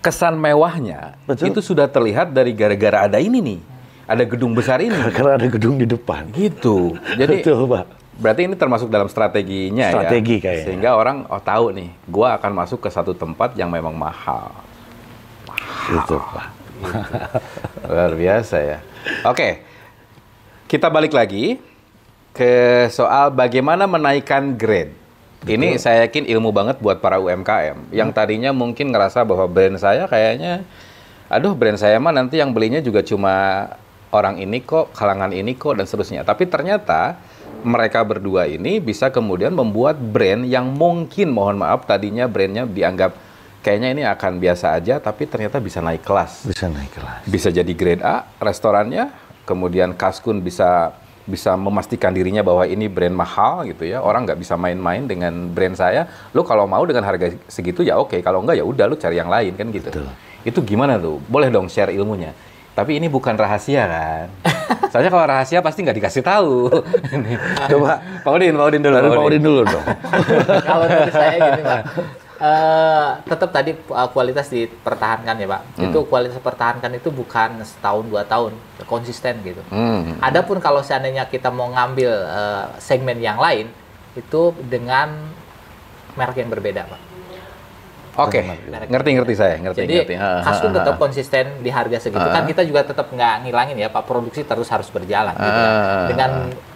kesan mewahnya Betul. itu sudah terlihat dari gara-gara ada ini nih, ada gedung besar ini. Karena ada gedung di depan. Gitu. Jadi Betul, Pak. berarti ini termasuk dalam strateginya Strategi ya. kayaknya. Sehingga orang tahu nih, gua akan masuk ke satu tempat yang memang mahal. Itu, Pak. Luar biasa ya. Oke. Kita balik lagi ke soal bagaimana menaikkan grade. Ini saya yakin ilmu banget buat para UMKM yang tadinya mungkin ngerasa bahwa brand saya kayaknya, aduh brand saya mah nanti yang belinya juga cuma orang ini kok, kalangan ini kok, dan seterusnya. Tapi ternyata mereka berdua ini bisa kemudian membuat brand yang mungkin, mohon maaf, tadinya brandnya dianggap kayaknya ini akan biasa aja, tapi ternyata bisa naik kelas. Bisa naik kelas. Bisa jadi grade A restorannya, kemudian Kaskun bisa memastikan dirinya bahwa ini brand mahal gitu ya. Orang nggak bisa main-main dengan brand saya. Lu kalau mau dengan harga segitu ya oke, kalau enggak ya udah lu cari yang lain kan gitu. Betul. Itu gimana tuh? Boleh dong share ilmunya. Tapi ini bukan rahasia kan? Soalnya kalau rahasia pasti nggak dikasih tahu. Coba Pak Udin dulu. Pak Udin dulu dong. Kalau dari saya gini, Pak. Tetap tadi kualitas dipertahankan ya, Pak. Itu kualitas pertahankan itu bukan setahun 2 tahun, konsisten gitu. Adapun kalau seandainya kita mau ngambil segmen yang lain itu dengan merek yang berbeda, Pak. Oke, ngerti saya. Jadi Kaskun tetap konsisten di harga segitu. Kan kita juga tetap nggak ngilangin ya, Pak. Produksi terus harus berjalan. Gitu ya. Dengan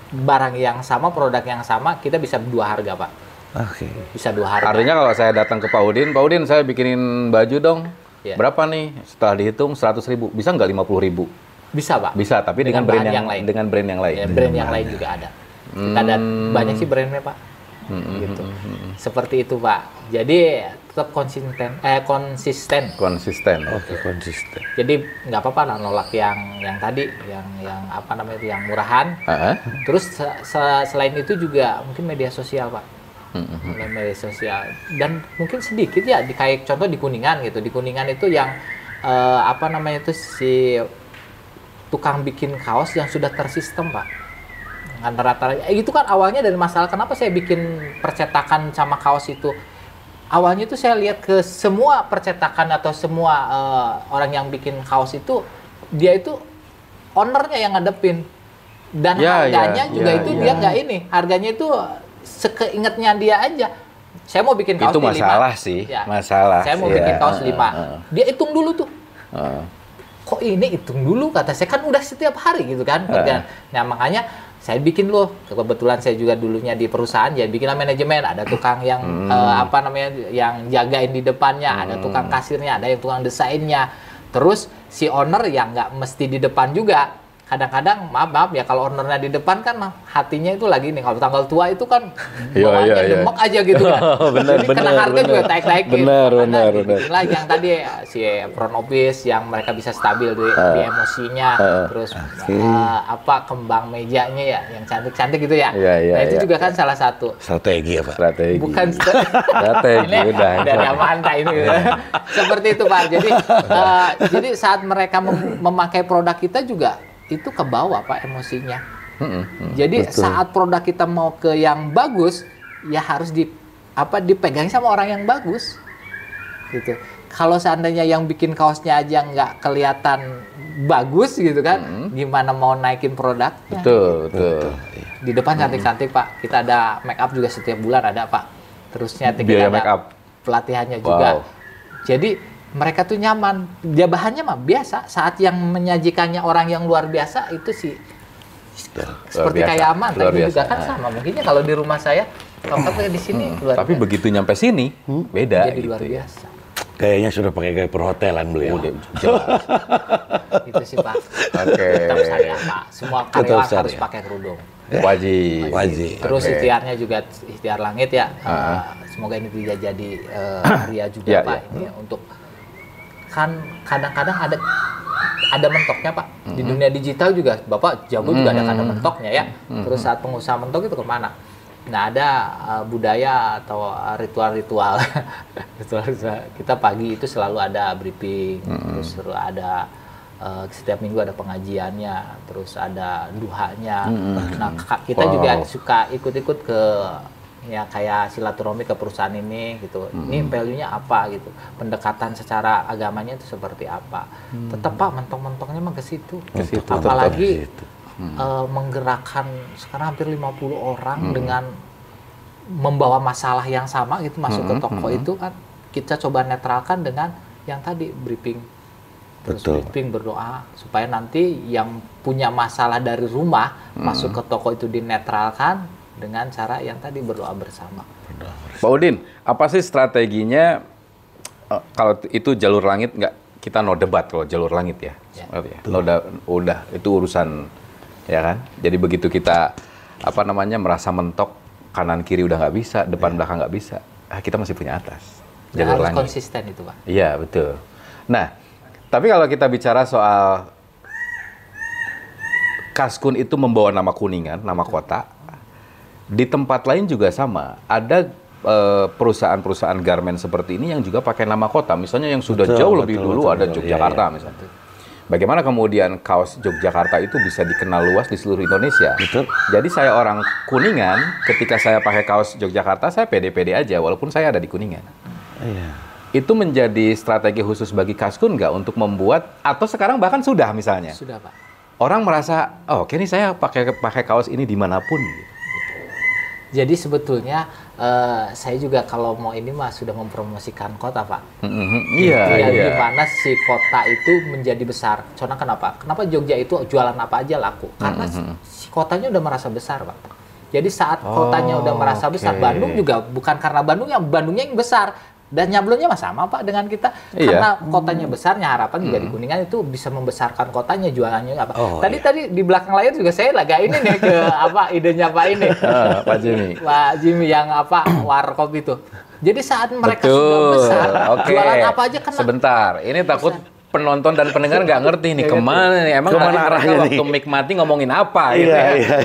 barang yang sama, produk yang sama, kita bisa 2 harga, Pak. Oke. Bisa 2 harga. Artinya kalau saya datang ke Pak Udin saya bikinin baju dong. Iya. Berapa nih? Setelah dihitung 100.000. Bisa nggak 50.000? Bisa, Pak. Bisa, tapi dengan brand yang lain. Dengan brand yang lain. Ya, brand yang lain juga ada. Kita ada banyak sih brandnya, Pak. Gitu. Seperti itu, Pak. Jadi tetap konsisten. Oke, konsisten. Jadi nggak apa-apa lah nolak yang tadi, yang apa namanya itu, yang murahan. Terus selain itu juga mungkin media sosial, Pak. Media sosial, dan mungkin sedikit ya kayak contoh di Kuningan gitu. Di Kuningan itu yang apa namanya itu, si tukang bikin kaos yang sudah tersistem, Pak. Rata-rata itu kan awalnya dari masalah kenapa saya bikin percetakan sama kaos itu. Awalnya itu saya lihat ke semua percetakan atau semua orang yang bikin kaos itu, dia itu ownernya yang ngadepin, dan harganya juga dia nggak ini, harganya itu sekeingetnya dia aja. Saya mau bikin kaos itu masalah 5. sih, Ya. masalah. Saya mau bikin kaos 5. Dia hitung dulu tuh. Kok ini hitung dulu, kata saya, kan udah setiap hari gitu kan. Nah makanya saya bikin loh. Kebetulan saya juga dulunya di perusahaan, ya bikinlah manajemen. Ada tukang yang apa namanya, yang jagain di depannya, ada tukang kasirnya, ada yang tukang desainnya. Terus si owner yang nggak mesti di depan juga. Kadang-kadang maaf ya, kalau ownernya di depan kan hatinya itu lagi nih, kalau tanggal tua itu kan bawaannya demek aja gitu kan. Jadi kena harga juga naik-naikin. Benar. Lah yang tadi si front office yang mereka bisa stabil di emosinya, terus apa kembang mejanya ya yang cantik-cantik gitu ya. Nah itu juga kan salah satu Strategi ya, Pak. strategi. Bukan Strategi udah mantap ini. Seperti itu, Pak. Jadi saat mereka memakai produk kita juga itu ke bawah, Pak, emosinya. Jadi betul. Saat produk kita mau ke yang bagus, ya harus dipegang sama orang yang bagus, gitu. Kalau seandainya yang bikin kaosnya aja nggak kelihatan bagus, gitu kan, gimana mau naikin produknya? Betul. Di depan cantik-cantik, Pak. Kita ada make up juga setiap bulan ada, Pak. Terusnya biaya make up, pelatihannya juga. Jadi mereka tuh nyaman. Dia bahannya mah biasa. Saat yang menyajikannya orang yang luar biasa itu sih seperti kayak aman. Tapi juga kan sama. Mungkinnya kalau di rumah saya, kalau di sini luar tapi biasa. Begitu nyampe sini beda. Jadi gitu luar ya. biasa. Kayaknya sudah pakai gaya perhotelan beliau. Itu sih Pak. Oke. Tetap saya Pak. Semua karyawan harus pakai kerudung. Wajib. Terus ikhtiarnya juga ikhtiar langit ya. Semoga ini tidak jadi ria juga Pak. Ini untuk kan kadang-kadang ada mentoknya Pak. Di dunia digital juga Bapak jago juga ada kata mentoknya ya. Terus saat pengusaha mentok itu kemana? Nah ada budaya atau ritual-ritual. Kita pagi itu selalu ada briefing, terus ada setiap minggu ada pengajiannya, terus ada duhanya. Nah kita juga suka ikut-ikut ke ya kayak silaturahmi ke perusahaan ini gitu. Ini value-nya apa gitu. Pendekatan secara agamanya itu seperti apa. Tetap Pak mentok-mentoknya mah ke situ. Apalagi menggerakkan sekarang hampir 50 orang dengan membawa masalah yang sama gitu masuk ke toko itu kan kita coba netralkan dengan yang tadi briefing. Terus briefing berdoa supaya nanti yang punya masalah dari rumah masuk ke toko itu dinetralkan dengan cara yang tadi berdoa bersama. Pak Udin, apa sih strateginya kalau itu jalur langit nggak kita no debat kalau jalur langit ya? Udah itu urusan ya kan. Jadi begitu kita merasa mentok kanan kiri udah nggak bisa, depan belakang nggak bisa, kita masih punya atas jalur harus langit. Konsisten itu Pak. Iya betul. Nah, tapi kalau kita bicara soal Kaskun itu membawa nama Kuningan, nama kota. Di tempat lain juga sama. Ada perusahaan-perusahaan garmen seperti ini yang juga pakai nama kota. Misalnya yang sudah jauh lebih dulu ada Yogyakarta misalnya. Bagaimana kemudian kaos Yogyakarta itu bisa dikenal luas di seluruh Indonesia? Betul. Jadi saya orang Kuningan, ketika saya pakai kaos Yogyakarta, saya pede-pede aja walaupun saya ada di Kuningan. Iya. Itu menjadi strategi khusus bagi Kaskun nggak untuk membuat, atau sekarang bahkan sudah misalnya? Sudah Pak. Orang merasa, oh oke nih saya pakai kaos ini dimanapun. Jadi sebetulnya saya juga kalau mau ini mah sudah mempromosikan kota Pak. Iya. Gimana si kota itu menjadi besar. Contoh kenapa? Kenapa Jogja itu jualan apa aja laku? Karena si kotanya udah merasa besar Pak. Jadi saat kotanya udah merasa besar, Bandung juga bukan karena Bandungnya yang besar. Dan nyablonnya mah sama Pak dengan kita. Karena kotanya besarnya harapan juga di Kuningan itu bisa membesarkan kotanya, jualannya apa. Tadi di belakang layar juga saya lagi ini nih ke idenya Pak ini. Pak Jimmy. Pak Jimmy yang warkop itu. Jadi saat mereka sudah besar, jualan apa aja kena. Sebentar, ini takut penonton dan pendengar nggak ngerti nih kemana nih. Emang arahnya waktu Mic mati ngomongin apa gitu ya.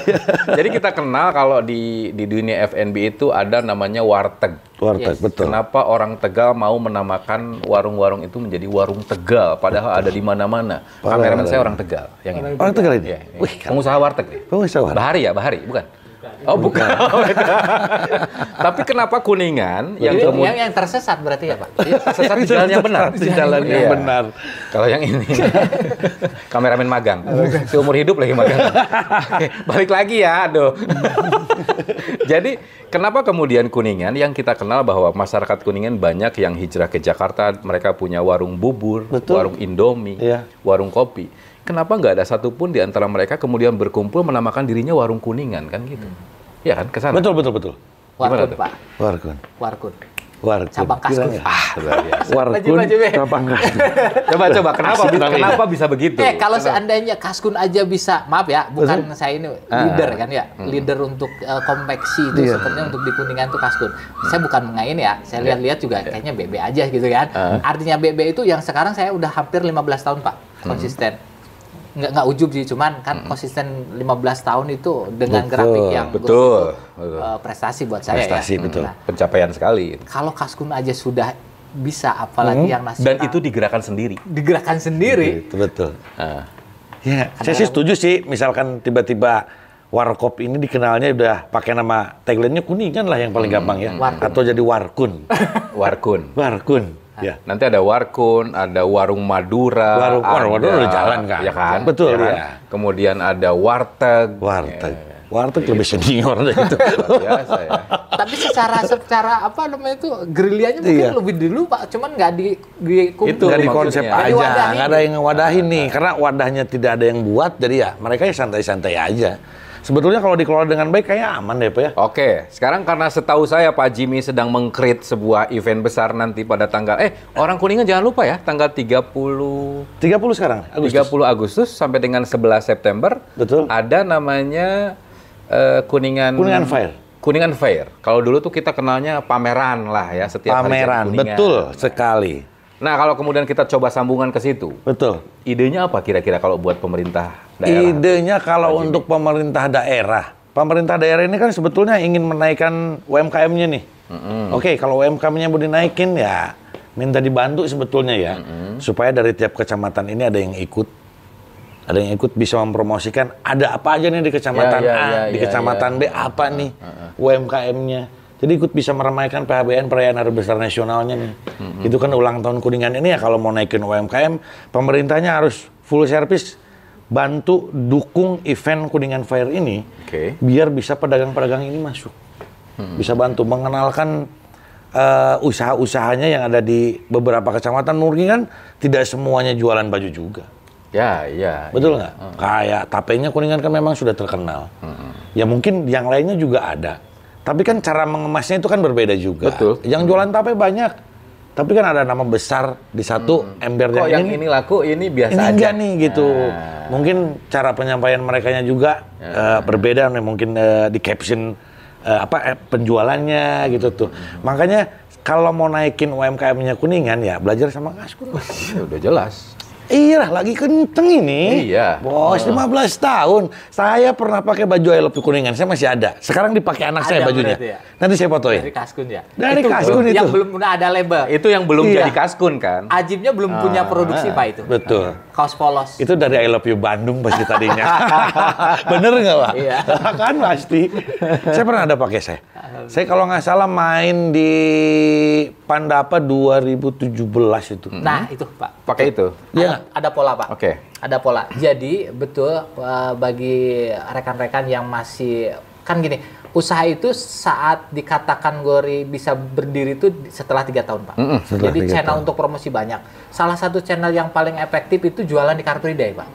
Jadi kita kenal kalau di dunia F&B itu ada namanya warteg. Warteg, betul. Kenapa orang Tegal mau menamakan warung-warung itu menjadi warung Tegal, padahal ada di mana-mana. Kameramen saya orang Tegal. Yang ini. Orang Tegal ini? Ya, ya. Pengusaha warteg. Pengusaha warteg. Bahari, bukan? Oh bukan. Tapi kenapa Kuningan yang tersesat berarti ya Pak? Tersesat di jalan yang benar. Di jalan yang benar. Kalau yang ini kameramen magang, seumur hidup lagi magang. Oke, balik lagi ya, aduh. Jadi kenapa kemudian Kuningan yang kita kenal bahwa masyarakat Kuningan banyak yang hijrah ke Jakarta, mereka punya warung bubur, warung Indomie, warung kopi. Kenapa nggak ada satupun di antara mereka kemudian berkumpul menamakan dirinya warung Kuningan kan gitu? Ya kan kesana. Betul. Warkun Pak. Warkun. Cabang Kaskun. Luar biasa. Warkun cabang Kaskun. Coba kenapa bisa begitu? Kalau seandainya Kaskun aja bisa, maaf ya, bukan saya ini leader kan ya, leader untuk konveksi itu sepertinya untuk di Kuningan itu Kaskun. Saya bukan mengain ya, saya lihat-lihat juga kayaknya BB aja gitu kan. Artinya BB itu yang sekarang saya udah hampir 15 tahun Pak, konsisten. Nggak ujub sih, cuman kan konsisten 15 tahun itu dengan grafik yang betul. Prestasi buat saya. Prestasi, betul. Pencapaian sekali. Kalau Kaskun aja sudah bisa, apalagi yang nasional. Dan itu digerakkan sendiri. Betul. Ya, saya sih setuju sih, misalkan tiba-tiba Warkop ini dikenalnya udah pakai nama tagline-nya Kuningan lah yang paling gampang ya. Atau jadi Warkun. Warkun. Ya. Nanti ada Warkun, ada Warung Madura. Warung Madura udah jalan kan? Ya kan? Betul ya. Kan? Kemudian ada Warteg. Warteg lebih senior gitu. Biasa ya. Tapi secara apa namanya itu gerilyanya mungkin lebih dulu Pak, cuman nggak di itu nggak di konsep aja, nggak ada yang ngewadahin nih, karena wadahnya tidak ada yang buat, jadi ya mereka ya santai-santai aja. sebetulnya kalau dikelola dengan baik kayaknya aman deh Pak ya. Oke, sekarang karena setahu saya Pak Jimmy sedang meng-create sebuah event besar nanti pada tanggal orang Kuningan jangan lupa ya, tanggal 30 sekarang, Agustus. 30 Agustus sampai dengan 11 September. Betul. Ada namanya Kuningan Fair. Kuningan Fair. Kalau dulu tuh kita kenalnya pameran lah ya, setiap hari Pameran, Kuningan. betul sekali. Nah, kalau kemudian kita coba sambungan ke situ. Betul. Idenya apa kira-kira kalau buat pemerintah daerah? Idenya kalau untuk pemerintah daerah ini kan sebetulnya ingin menaikkan UMKM-nya nih. Oke, kalau UMKM-nya mau dinaikin ya minta dibantu sebetulnya ya. Supaya dari tiap kecamatan ini ada yang ikut. Ada yang ikut bisa mempromosikan ada apa aja nih di kecamatan di kecamatan B apa nih UMKM-nya. Jadi ikut bisa meramaikan PHBN perayaan Hari Besar Nasionalnya nih. Itu kan ulang tahun Kuningan ini ya, kalau mau naikin UMKM, pemerintahnya harus full service bantu dukung event Kuningan Fair ini, biar bisa pedagang-pedagang ini masuk. Bisa bantu mengenalkan usaha-usahanya yang ada di beberapa kecamatan. Mungkin kan tidak semuanya jualan baju juga. Ya. Betul nggak? Kayak tapenya Kuningan kan memang sudah terkenal. Ya mungkin yang lainnya juga ada. Tapi kan cara mengemasnya itu kan berbeda juga. Betul. Yang jualan tape banyak. Tapi kan ada nama besar di satu embernya. Kok yang ini laku, ini biasa ini aja. Enggak nih gitu. Mungkin cara penyampaian merekanya juga berbeda nih. Mungkin di caption penjualannya gitu tuh. Makanya kalau mau naikin UMKM-nya Kuningan ya belajar sama Kaskun. Udah jelas. Iya, lagi kenceng ini. Iya. Bos, 15 tahun. Saya pernah pakai baju I Love You Kuningan. Saya masih ada. Sekarang dipakai anak saya bajunya. Ya? Nanti saya fotoin. Dari Kaskun ya? Dari Kaskun itu. Yang belum ada label. Itu yang belum jadi Kaskun kan? Ajibnya belum punya produksi Pak itu. Betul. Kaos polos. Itu dari I Love You Bandung pasti tadinya. Bener nggak Pak? Iya. Kan pasti. Saya pernah ada pakai saya. Saya kalau nggak salah main di Pandapa 2017 itu. Nah itu Pak. Pakai itu? Iya. Ada pola Pak. Oke. Ada pola. Jadi betul bagi rekan-rekan yang masih kan gini, usaha itu saat dikatakan Gori bisa berdiri itu setelah 3 tahun Pak. Jadi channel untuk promosi banyak. Salah satu channel yang paling efektif itu jualan di Car Free Day Pak.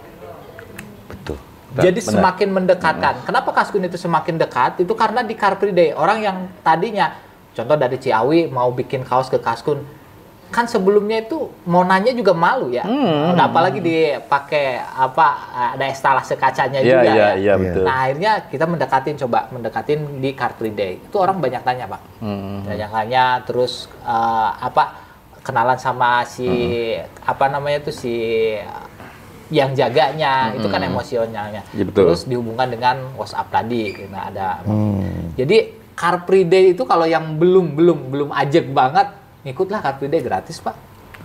Betul. Jadi semakin mendekatkan. Kenapa Kaskun itu semakin dekat? Itu karena di Car Free Day orang yang tadinya contoh dari Ciawi mau bikin kaos ke Kaskun, kan sebelumnya itu mau nanya juga malu ya. Nah, apalagi dipakai ada estalase kacanya juga ya. Iya, betul. Nah, akhirnya kita mendekatin di Car Free Day. Itu orang banyak tanya, Pak. Banyak tanya, terus kenalan sama si si yang jaganya, itu kan emosionalnya. Ya, betul. Terus dihubungkan dengan WhatsApp tadi. Nah, ada. Jadi Car Free Day itu kalau yang belum ajak banget, ngikutlah Car Free Day gratis Pak.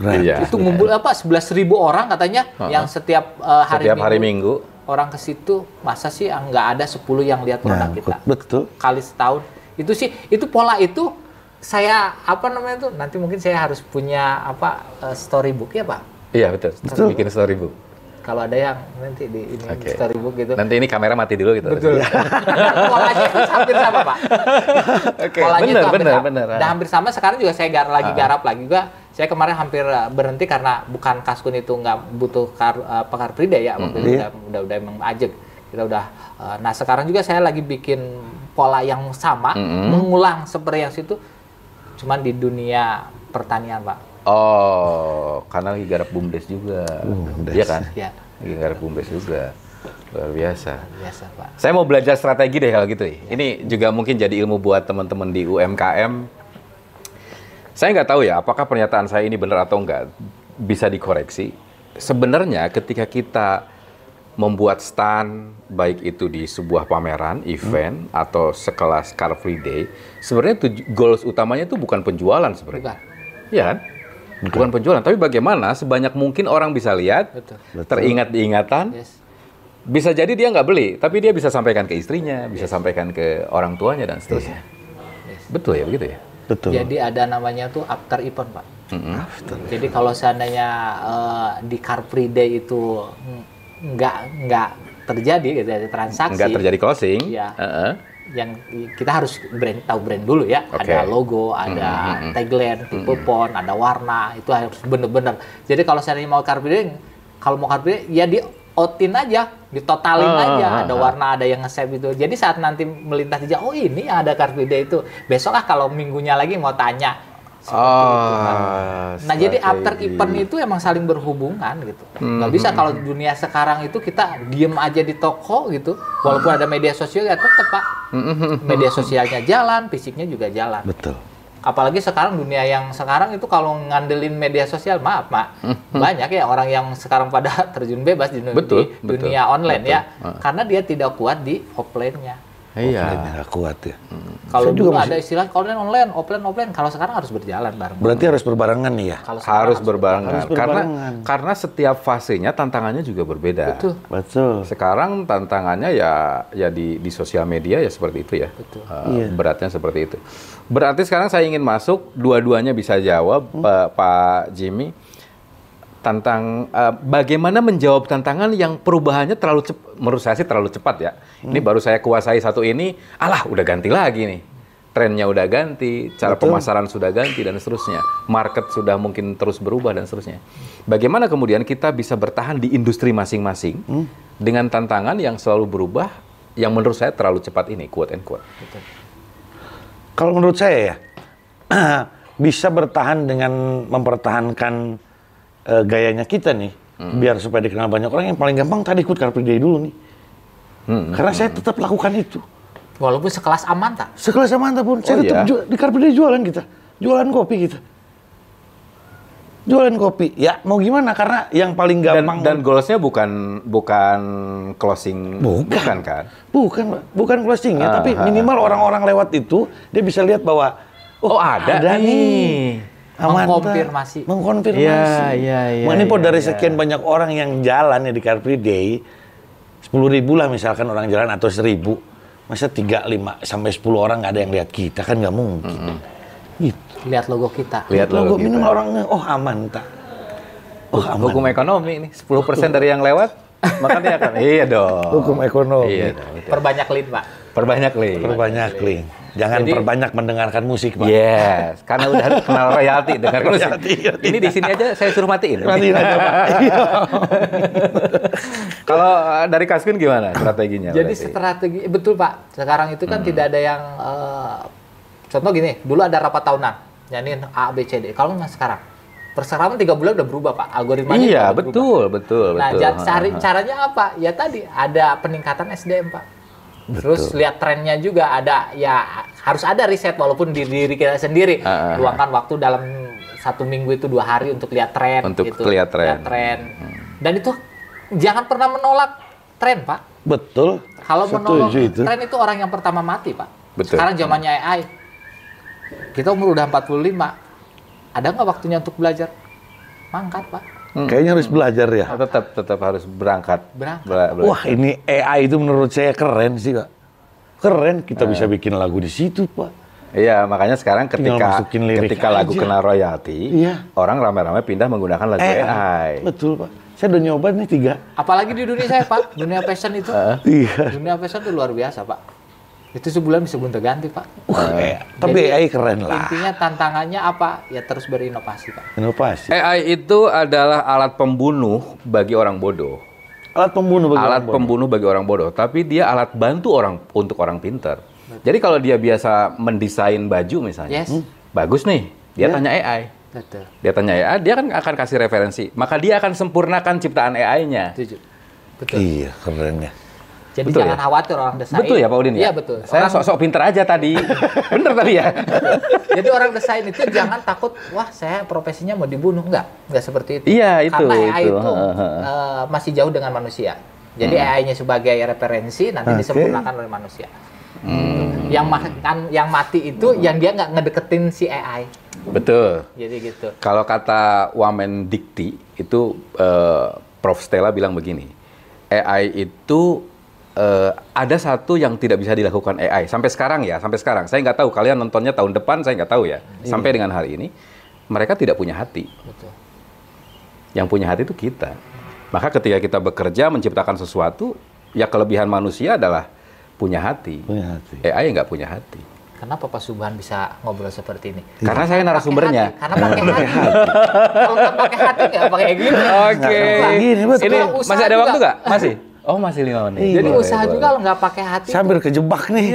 Iya. Itu ngumpul 11.000 orang katanya yang setiap hari Minggu orang ke situ. Masa sih nggak ada 10 yang lihat produk kita? Betul. Kali setahun. Itu sih, itu pola itu saya nanti mungkin saya harus punya storybook ya Pak. Iya betul. Bikin storybook. Kalau ada yang nanti di storybook gitu. Nanti ini kamera mati dulu gitu. Betul. Polanya itu hampir sama Pak. Polanya itu benar. Dan hampir sama. Sekarang juga saya garap lagi juga. Saya kemarin hampir berhenti karena bukan Kaskun itu nggak butuh Car Free Day ya. Udah emang ajak. Kita udah. Nah sekarang juga saya lagi bikin pola yang sama, mengulang seperti yang situ. Cuman di dunia pertanian Pak. Oh, karena lagi garap BUMDes juga. Iya kan? Iya. Lagi garap BUMDes juga. Luar biasa. Biasa, Pak. Saya mau belajar strategi deh kalau gitu. Ini juga mungkin jadi ilmu buat teman-teman di UMKM. Saya nggak tahu ya, apakah pernyataan saya ini benar atau enggak. Bisa dikoreksi. Sebenarnya ketika kita membuat stand, baik itu di sebuah pameran, event, atau sekelas Car Free Day, sebenarnya goals utamanya itu bukan penjualan sebenarnya. Iya kan? Bukan penjualan, tapi bagaimana sebanyak mungkin orang bisa lihat, teringat diingatan, bisa jadi dia nggak beli, tapi dia bisa sampaikan ke istrinya, bisa sampaikan ke orang tuanya dan seterusnya. Betul ya begitu ya? Betul. Jadi ada namanya tuh after event Pak. Jadi kalau seandainya di Car Free Day itu nggak terjadi gitu, transaksi, nggak terjadi closing, ya. Yang kita harus tahu brand dulu ya. Ada logo, ada tagline, tipe font, ada warna, itu harus bener-bener. Jadi kalau saya mau Car Free Day, ya di outin aja, ditotalin aja, ada warna, ada yang nge-save itu. Jadi saat nanti melintas di jalan, oh ini yang ada Car Free Day itu. Besok kalau minggunya lagi mau tanya. Itu, kan. Nah jadi after event itu emang saling berhubungan gitu. Nggak bisa kalau dunia sekarang itu kita diem aja di toko gitu. Walaupun ada media sosial ya tetap Pak. Media sosialnya jalan, fisiknya juga jalan. Betul. Apalagi sekarang dunia yang sekarang itu kalau ngandelin media sosial, maaf banyak ya orang yang sekarang pada terjun bebas di dunia online ya. Karena dia tidak kuat di offline-nya. Iya. Nggak kuat ya. Kalau dulu ada istilah online, offline. Kalau sekarang harus berjalan bareng. Berarti harus berbarengan nih ya? Harus berbarengan. Karena setiap fasenya tantangannya juga berbeda. Betul. Sekarang tantangannya ya di sosial media ya seperti itu ya. Beratnya seperti itu. Berarti sekarang saya ingin masuk, dua-duanya bisa jawab, Pak Jimmy. Bagaimana menjawab tantangan yang perubahannya terlalu cepat, menurut saya sih terlalu cepat ya. Ini baru saya kuasai satu ini, udah ganti lagi nih. Trennya udah ganti, cara pemasaran sudah ganti dan seterusnya. Market sudah mungkin terus berubah dan seterusnya. Bagaimana kemudian kita bisa bertahan di industri masing-masing dengan tantangan yang selalu berubah, yang menurut saya terlalu cepat ini, quote and quote. Kalau menurut saya ya, bisa bertahan dengan mempertahankan gayanya kita nih, biar supaya dikenal banyak orang. Yang paling gampang tadi ikut Car Free Day dulu nih. Karena saya tetap lakukan itu. Walaupun sekelas Amanta. Sekelas Amanta pun, saya tetap di Car Free Day jualan kita. Jualan kopi kita. Jualan kopi. Ya mau gimana, karena yang paling gampang. Dan goalsnya bukan closing. Bukan kan? Bukan closingnya, tapi minimal orang-orang lewat itu, dia bisa lihat bahwa, ada nih. Mengkonfirmasi. Iya. Mengimpor dari sekian banyak orang yang jalan ya di Car Free Day, 10.000 lah misalkan orang jalan atau 1.000, masa 3, 5 sampai 10 orang nggak ada yang lihat kita, kan nggak mungkin. Gitu. Lihat logo kita. Lihat logo minimal orangnya, aman tak. Aman. Hukum ekonomi nih, 10% dari yang lewat, maka dia akan. Iya dong. Hukum ekonomi. Iya, Perbanyak link Pak. Perbanyak link. Jangan perbanyak mendengarkan musik, Pak. Yes, karena udah kenal royalti dengar musik. Ini di sini aja saya suruh matiin. Matiin aja, Pak. Kalau dari Kaskin gimana strateginya? Jadi strategi, betul Pak. Sekarang itu kan tidak ada yang, contoh gini, dulu ada rapat tahunan, nyanyiin A, B, C, D. Kalau nggak sekarang, persekarang 3 bulan udah berubah Pak, algoritmanya. Iya, betul. Nah, caranya apa? Ya tadi, ada peningkatan SDM Pak. Terus lihat trennya juga, ada ya harus ada riset walaupun di diri kita sendiri. Luangkan waktu dalam 1 minggu itu 2 hari untuk lihat tren. Untuk gitu. lihat tren. Dan itu jangan pernah menolak tren Pak. Betul. Kalau menolak tren itu orang yang pertama mati Pak. Betul. Sekarang zamannya AI. Kita umur udah 45. Ada nggak waktunya untuk belajar? Mangkat Pak. Kayaknya harus belajar ya. Tetap harus berangkat. Wah, ini AI itu menurut saya keren sih, Pak. Keren, kita bisa bikin lagu di situ, Pak. Iya, makanya sekarang ketika lagu kena royalti, orang ramai-ramai pindah menggunakan lagu AI. Betul, Pak. Saya udah nyoba nih 3. Apalagi di dunia saya, Pak. Dunia fashion itu. Dunia fashion itu luar biasa, Pak. Itu sebulan bisa gonta-ganti, Pak. Tapi AI keren lah. Intinya tantangannya apa? Ya terus berinovasi, Pak. Inovasi. AI itu adalah alat pembunuh bagi orang bodoh. Alat pembunuh bagi orang bodoh. Tapi dia alat bantu untuk orang pintar. Jadi kalau dia biasa mendesain baju misalnya, bagus nih, dia tanya AI. Betul. Dia tanya AI, dia kan akan kasih referensi. Maka dia akan sempurnakan ciptaan AI-nya. Betul. Iya, keren ya. Jadi betul jangan khawatir orang desain. Betul ya Pak Udin ya? Iya betul. Saya sok-sok pinter aja tadi. Bener tadi ya? Jadi orang desain itu jangan takut, wah saya profesinya mau dibunuh. Enggak seperti itu. Iya itu. Karena AI itu masih jauh dengan manusia. Jadi AI-nya sebagai referensi, nanti disempurnakan oleh manusia. Yang mati itu yang dia nggak ngedeketin si AI. Betul. Jadi gitu. Kalau kata Wamen Dikti, itu Prof. Stella bilang begini, AI itu ada satu yang tidak bisa dilakukan AI sampai sekarang. Saya nggak tahu kalian nontonnya tahun depan, saya nggak tahu ya. Sampai dengan hari ini mereka tidak punya hati. Betul. Yang punya hati itu kita. Maka ketika kita bekerja menciptakan sesuatu, ya kelebihan manusia adalah punya hati. AI nggak punya hati. Kenapa Pak Subhan bisa ngobrol seperti ini? Karena saya narasumbernya. Karena pakai hati. Kalau nggak pakai hati nggak pakai gini. Oke. Gini, betul. Ini Usaha masih ada juga. waktu nggak? Masih? Oh, masih 5 menit. Jadi Boleh, usaha boleh. juga kalau nggak pakai hati. Sambil kejebak nih.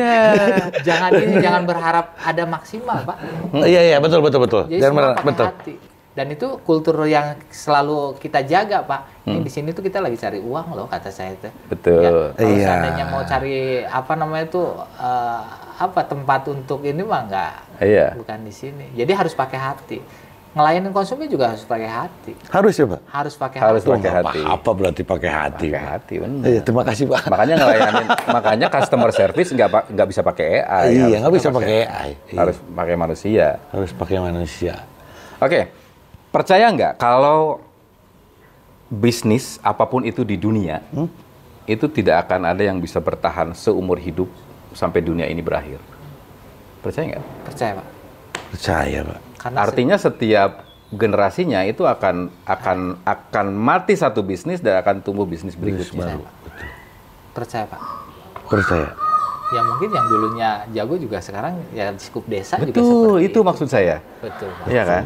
Jangan berharap ada maksimal, Pak. Iya, betul. Jadi Jangan semua benar, pakai betul. hati. Dan itu kultur yang selalu kita jaga, Pak. Ini di sini tuh kita lagi cari uang loh, kata saya itu. Betul. Ya, kalau Iya. seandainya mau cari apa namanya itu tempat untuk ini mah nggak, Iya. bukan di sini. Jadi harus pakai hati. Ngelayanin konsumen juga harus pakai hati. Harus ya, Pak? Harus pakai Harus hati. pakai hati. Apa berarti pakai hati? Pakai hati, benar. Iya, terima kasih, Pak. Makanya customer service nggak bisa pakai AI. Iya, nggak bisa Harusnya pakai AI. Harus pakai manusia. Harus pakai manusia. Oke, percaya nggak kalau bisnis apapun itu di dunia itu tidak akan ada yang bisa bertahan seumur hidup sampai dunia ini berakhir? Percaya nggak? Percaya, Pak. Percaya, Pak. Karena Artinya setiap generasinya itu akan mati satu bisnis dan akan tumbuh bisnis berikutnya. Baru. Betul. percaya, Pak. Percaya. Ya mungkin yang dulunya jago juga sekarang ya di skup desa juga Betul, seperti itu maksud saya. Betul, Pak. Iya kan?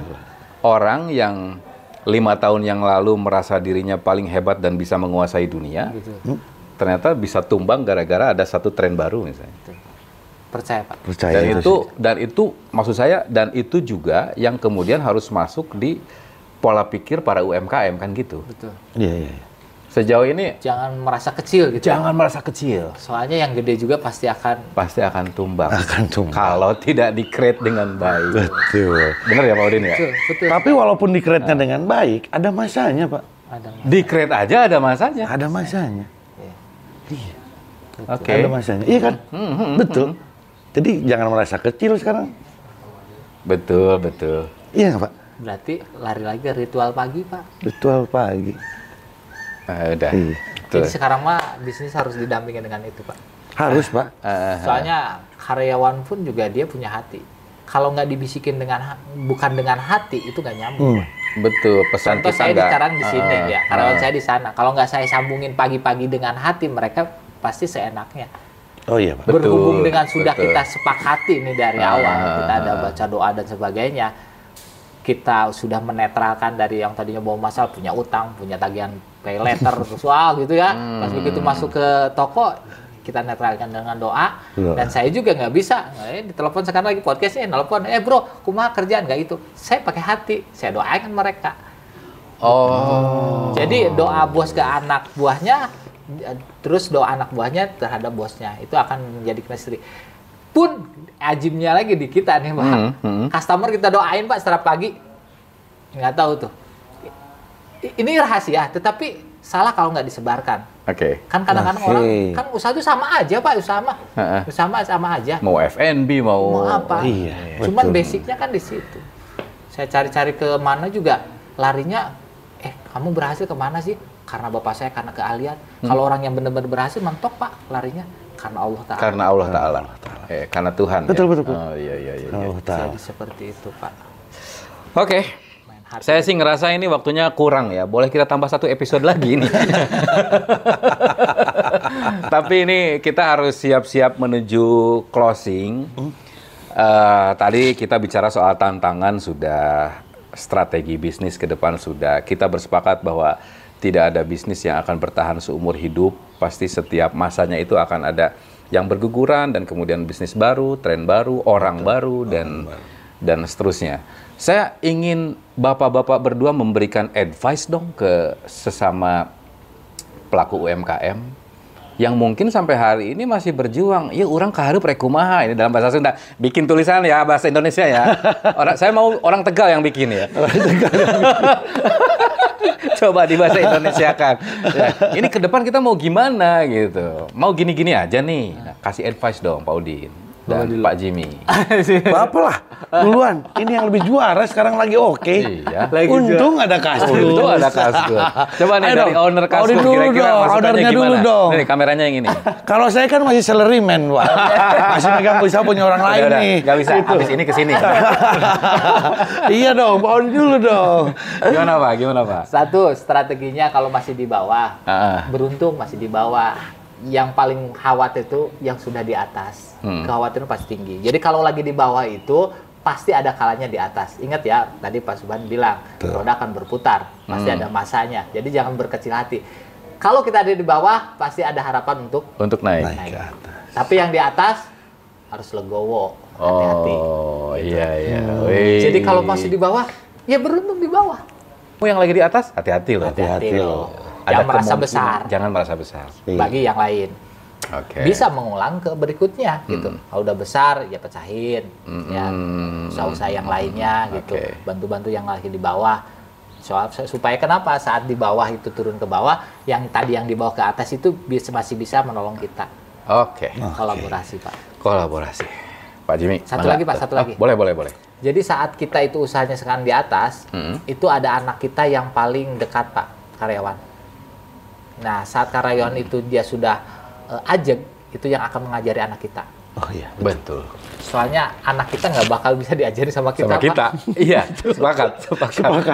Orang yang 5 tahun yang lalu merasa dirinya paling hebat dan bisa menguasai dunia, Betul. ternyata bisa tumbang gara-gara ada satu tren baru misalnya. Betul. Percaya, Pak. Percaya Dan itu maksud saya, dan itu juga yang kemudian harus masuk di pola pikir para UMKM kan gitu. Betul. Iya. Sejauh ini Jangan merasa kecil gitu. jangan merasa kecil, Soalnya yang gede juga pasti akan pasti akan tumbang. Akan tumbang. Kalau tidak di-create dengan baik. Betul. Benar ya Pak Udin ya? betul, betul. Tapi walaupun di-create-nya dengan baik, ada masanya, Pak. Ada Di-create aja ada masanya. Ada masanya. Iya. Oke. Ada masanya. Iya kan? Betul. Jadi jangan merasa kecil sekarang. Betul, betul. Iya nggak, Pak? Berarti lari lagi ke ritual pagi, Pak. Ritual pagi. Udah. Iya. Betul. Jadi sekarang mah bisnis harus didampingi dengan itu, Pak. Harus, Pak. Soalnya karyawan pun juga dia punya hati. Kalau nggak dibisikin bukan dengan hati, itu nggak nyambung, Pak. Betul, pesan Contoh kita saya nggak- sekarang di sini ya, karyawan saya di sana. Kalau nggak saya sambungin pagi-pagi dengan hati, mereka pasti seenaknya. Oh iya, Pak. Betul, Berhubung dengan sudah betul. kita sepakati nih dari awal, kita ada baca doa dan sebagainya, kita sudah menetralkan dari yang tadinya bawa masalah, punya utang, punya tagihan pay letter, terus wah gitu ya. Pas begitu masuk ke toko, kita netralkan dengan doa. Doa. Dan saya juga nggak bisa, ditelepon sekarang lagi podcast nelpon, bro, kumaha kerjaan nggak itu. Saya pakai hati, saya doakan mereka. Oh. Jadi doa bos ke anak buahnya, terus doa anak buahnya terhadap bosnya, itu akan menjadi chemistry. Pun ajibnya lagi di kita nih, Pak. Customer kita doain, Pak, setiap pagi. Nggak tahu tuh. Ini rahasia, tetapi salah kalau nggak disebarkan. Oke. Kan kadang-kadang Oke. orang, kan usaha itu sama aja, Pak, usaha mah. Usaha mah sama aja. Mau F&B, Mau apa? Iya, Cuman betul. basicnya kan di situ. Saya cari-cari ke mana juga, larinya, kamu berhasil kemana sih? Karena bapak saya, karena keahlian. Kalau orang yang benar-benar berhasil, mentok, Pak, larinya. Karena Allah Ta'ala. Karena Allah Ta'ala. Karena Tuhan. Betul, ya? betul. Oh iya. Allah tahu. Jadi seperti itu, Pak. Oke. Main hati. Saya sih ngerasa ini waktunya kurang ya. Boleh kita tambah 1 episode lagi ini. Tapi ini kita harus siap-siap menuju closing. Tadi kita bicara soal tantangan sudah, strategi bisnis ke depan sudah. Kita bersepakat bahwa tidak ada bisnis yang akan bertahan seumur hidup. Pasti setiap masanya itu akan ada yang berguguran dan kemudian bisnis baru, tren baru, orang baru dan seterusnya. Saya ingin bapak-bapak berdua memberikan advice dong ke sesama pelaku UMKM yang mungkin sampai hari ini masih berjuang. Ya orang kahareup rek kumaha, ini dalam bahasa Sunda. Bikin tulisan ya bahasa Indonesia ya. Saya mau orang Tegal yang bikin ya. Coba di bahasa Indonesia kan. Ya, ini ke depan kita mau gimana gitu. Mau gini-gini aja nih. Nah, kasih advice dong Pak Udin dan Pak Jimmy. Apalah, duluan. Ini yang lebih juara sekarang lagi oke. Iya. Untung ada kaskus. Itu ada Kaskus. Coba nih Ayo dari dong, owner Pak Udin Kaskus dulu kira-kira dong, masukannya ownernya gimana? dulu dong. Nih kameranya yang ini. Kalau saya kan masih salaryman, Pak. Masih megang usaha punya orang lain Udah, nih. nggak bisa. Habis ini ke sini. Iya dong, Pak Udin dulu dong. Gimana Pak? Gimana Pak? Satu, strateginya kalau masih di bawah, beruntung masih di bawah. Yang paling khawatir itu yang sudah di atas. kekhawatiran pasti tinggi. Jadi kalau lagi di bawah itu pasti ada kalanya di atas. Ingat ya, tadi Pak Subhan bilang roda akan berputar, pasti ada masanya. Jadi jangan berkecil hati. Kalau kita ada di bawah, pasti ada harapan untuk naik. Ke atas. Tapi yang di atas harus legowo, hati-hati. Oh, Gitu. iya. Jadi kalau masih di bawah, ya beruntung di bawah. yang lagi di atas, hati-hati loh. Hati-hati loh. Ada Jangan merasa kemungkinan- besar Jangan merasa besar. bagi yang lain. Oke. Bisa mengulang ke berikutnya gitu. Kalau udah besar ya pecahin, ya usaha-usaha yang lainnya gitu. Oke. Bantu-bantu yang lagi di bawah. Supaya kenapa saat di bawah itu turun ke bawah, yang tadi yang di bawah ke atas itu masih bisa menolong kita. Oke. Kolaborasi Pak. Kolaborasi. Pak Jimmy. Satu mangga. lagi, Pak, satu lagi. Boleh. Jadi saat kita itu usahanya sekarang di atas, itu ada anak kita yang paling dekat Pak, karyawan. Nah saat karyawan itu dia sudah ajeg, itu yang akan mengajari anak kita. Oh iya. Betul. Soalnya anak kita nggak bakal bisa diajari sama kita. Sama kita. Pak. Iya, sepakat.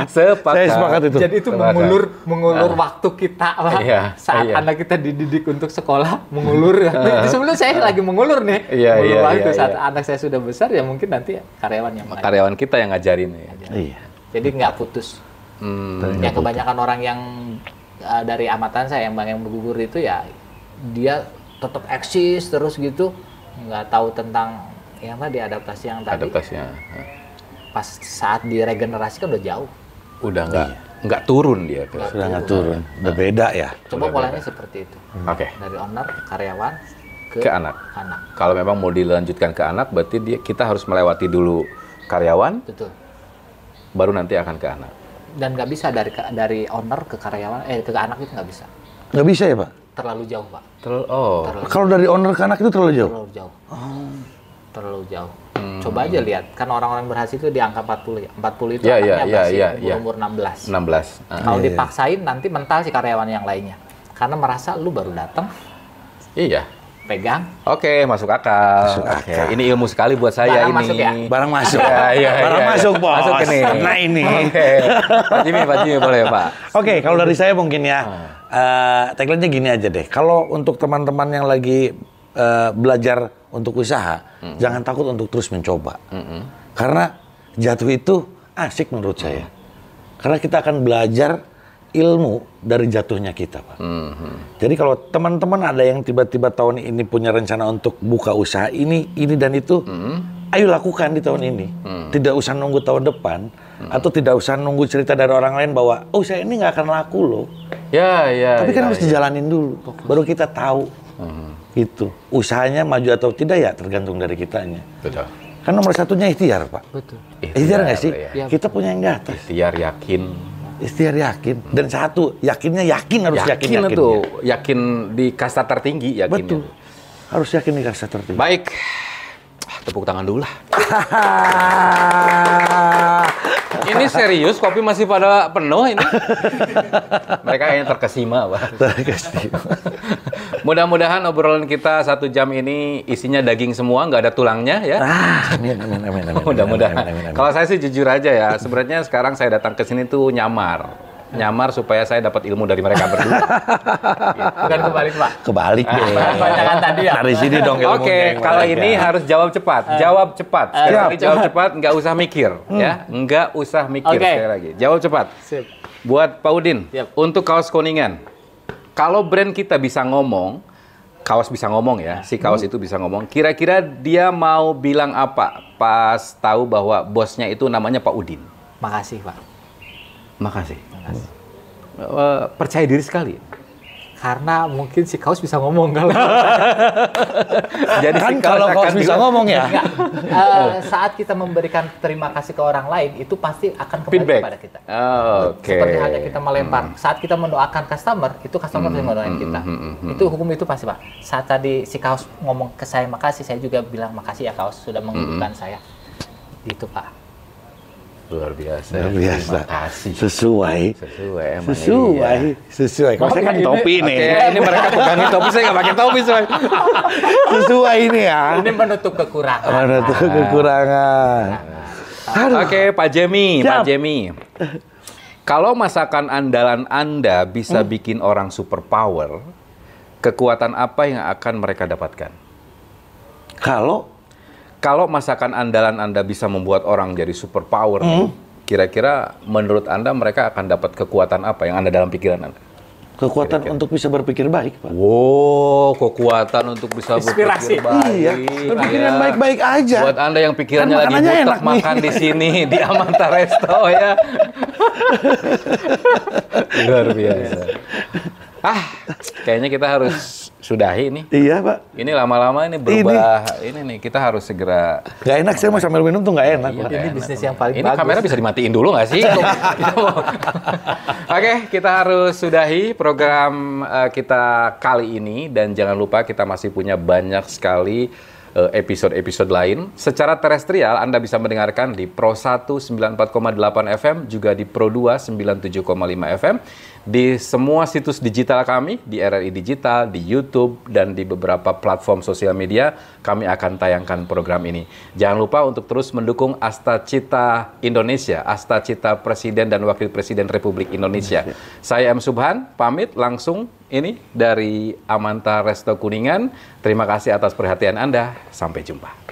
Saya sepakat itu. Jadi itu Sepakat. mengulur waktu kita Pak. Iya, Saat iya. anak kita dididik untuk sekolah, mengulur. Sebelum saya lagi mengulur nih. Iya, mengulur iya, waktu. iya, Saat iya. anak saya sudah besar ya mungkin nanti karyawan yang mengajar. Karyawan kita yang ngajarin ya. Iya. Jadi nggak putus. Yang kebanyakan orang yang dari amatan saya yang bergugur itu ya dia tetap eksis terus gitu, nggak tahu tentang yang tadi adaptasi yang tadi. Adaptasinya. Pas saat diregenerasi kan udah jauh. Udah nggak turun dia. Sudah nggak turun. Udah beda ya. Coba polanya seperti itu. Oke. Dari owner ke karyawan Ke anak. anak. Kalau memang mau dilanjutkan ke anak, berarti kita harus melewati dulu karyawan, Betul. baru nanti akan ke anak. Dan nggak bisa dari owner ke karyawan ke anak itu nggak bisa. Nggak bisa ya Pak? Terlalu jauh Pak. Oh. Kalau dari owner ke anak itu terlalu jauh. Terlalu jauh. Terlalu jauh. Coba aja lihat, kan orang-orang berhasil itu di angka 40 ya. 40 itu Iya, anaknya masih iya. umur 16. 16. Kalau dipaksain nanti mental si karyawan yang lainnya. Karena merasa lu baru datang, Iya. pegang, Oke, masuk akal. Masuk Oke, akal. ini ilmu sekali buat saya Barang ini. masuk ya? Barang masuk. Barang masuk, Bos. Masuk ini. Nah, ini. Oke. Pak Jimmy boleh ya, Pak? Oke, kalau dari saya mungkin ya, tagline-nya gini aja deh. Kalau untuk teman-teman yang lagi belajar untuk usaha, jangan takut untuk terus mencoba. Karena jatuh itu asik menurut saya. Karena kita akan belajar ilmu dari jatuhnya kita, Pak. Jadi kalau teman-teman ada yang tiba-tiba tahun ini punya rencana untuk buka usaha ini dan itu, ayo lakukan di tahun ini. Tidak usah nunggu tahun depan, atau tidak usah nunggu cerita dari orang lain bahwa, oh saya ini nggak akan laku loh. Ya. Tapi kan harus dijalanin dulu, baru kita tahu. Itu usahanya maju atau tidak ya tergantung dari kitanya. Betul. Kan nomor satunya ikhtiar, Pak. betul. Ikhtiar nggak sih? ya. Kita punya yang di atas. Ikhtiar, yakin. Ikhtiar yakin. Dan satu, yakinnya yakin harus yakin. itu. Yakin di kasta tertinggi, yakinnya. Betul. Harus yakin di kasta tertinggi. Baik. Tepuk tangan dulu lah. Ini serius, kopi masih pada penuh ini. Mereka kayaknya terkesima, Pak. Mudah-mudahan obrolan kita 1 jam ini isinya daging semua, nggak ada tulangnya ya. Amin. Mudah-mudahan. Kalau saya sih jujur aja ya, sebenarnya sekarang saya datang ke sini tuh nyamar supaya saya dapat ilmu dari mereka berdua. Bukan kebalik Pak. Kebalik deh. Kebanyakan tadi ya. Dari sini dong ilmunya. Oke, yang kalau mereka. ini harus jawab cepat. Jawab cepat. Sekali lagi jawab cepat, nggak usah mikir, ya. Nggak usah mikir Oke. sekali lagi. Jawab cepat. Sip. Buat Pak Udin, Yap. untuk kaos Kuningan, kalau brand kita bisa ngomong, kaos bisa ngomong ya, si kaos itu bisa ngomong. Kira-kira dia mau bilang apa pas tahu bahwa bosnya itu namanya Pak Udin? Makasih Pak. Makasih. Percaya diri sekali. Karena mungkin si kaos bisa ngomong kalau Jadi Kan si kaos kalau akan kaos bisa bilang- ngomong ya. saat kita memberikan terima kasih ke orang lain itu pasti akan kembali Feedback. kepada kita. Oke. Seperti halnya kita melempar. Saat kita mendoakan customer, itu customer pasti mendoakan kita. Itu hukum itu pasti Pak. Saat tadi si kaos ngomong ke saya makasih, saya juga bilang makasih ya kaos sudah menghidupkan saya. Gitu Pak. Luar biasa. Luar biasa. Terima kasih. Sesuai. Emang Sesuai. Kalau saya kan topi Oke, nih. ini mereka pegangin topi, saya nggak pakai topi, soalnya. Sesuai ini ya. Ini menutup kekurangan. Mana tuh kekurangan. Oke, Pak Jemi, Pak Siap. Jemi. Kalau masakan andalan Anda bisa bikin orang superpower, kekuatan apa yang akan mereka dapatkan? Kalau masakan andalan Anda bisa membuat orang jadi superpower, kira-kira menurut Anda mereka akan dapat kekuatan apa yang ada dalam pikiran Anda? Kekuatan untuk bisa berpikir baik, Pak. Wow, kekuatan untuk bisa Inspirasi. berpikir baik. Iya, berpikir yang baik-baik aja. Buat Anda yang pikirannya Kan lagi makanannya butek enak nih. makan di sini di Amanta Resto ya. Luar biasa. Kayaknya kita harus sudahi nih. Iya, Pak. Ini lama-lama ini berubah. Ini nih kita harus segera. Gak enak, saya mau sambil minum tuh gak enak. Iya, Pak. Ini bisnis yang paling Ini bagus. kamera bisa dimatiin dulu nggak sih? Oke, kita harus sudahi program kita kali ini dan jangan lupa kita masih punya banyak sekali episode-episode lain. Secara terestrial Anda bisa mendengarkan di Pro 1 94,8 FM, juga di Pro 2 97,5 FM, di semua situs digital kami, di RRI Digital, di YouTube, dan di beberapa platform sosial media, kami akan tayangkan program ini. Jangan lupa untuk terus mendukung Asta Cita Indonesia, Asta Cita Presiden dan Wakil Presiden Republik Indonesia. Saya M. Subhan, pamit langsung ini dari Amanta Resto Kuningan. Terima kasih atas perhatian Anda. Sampai jumpa.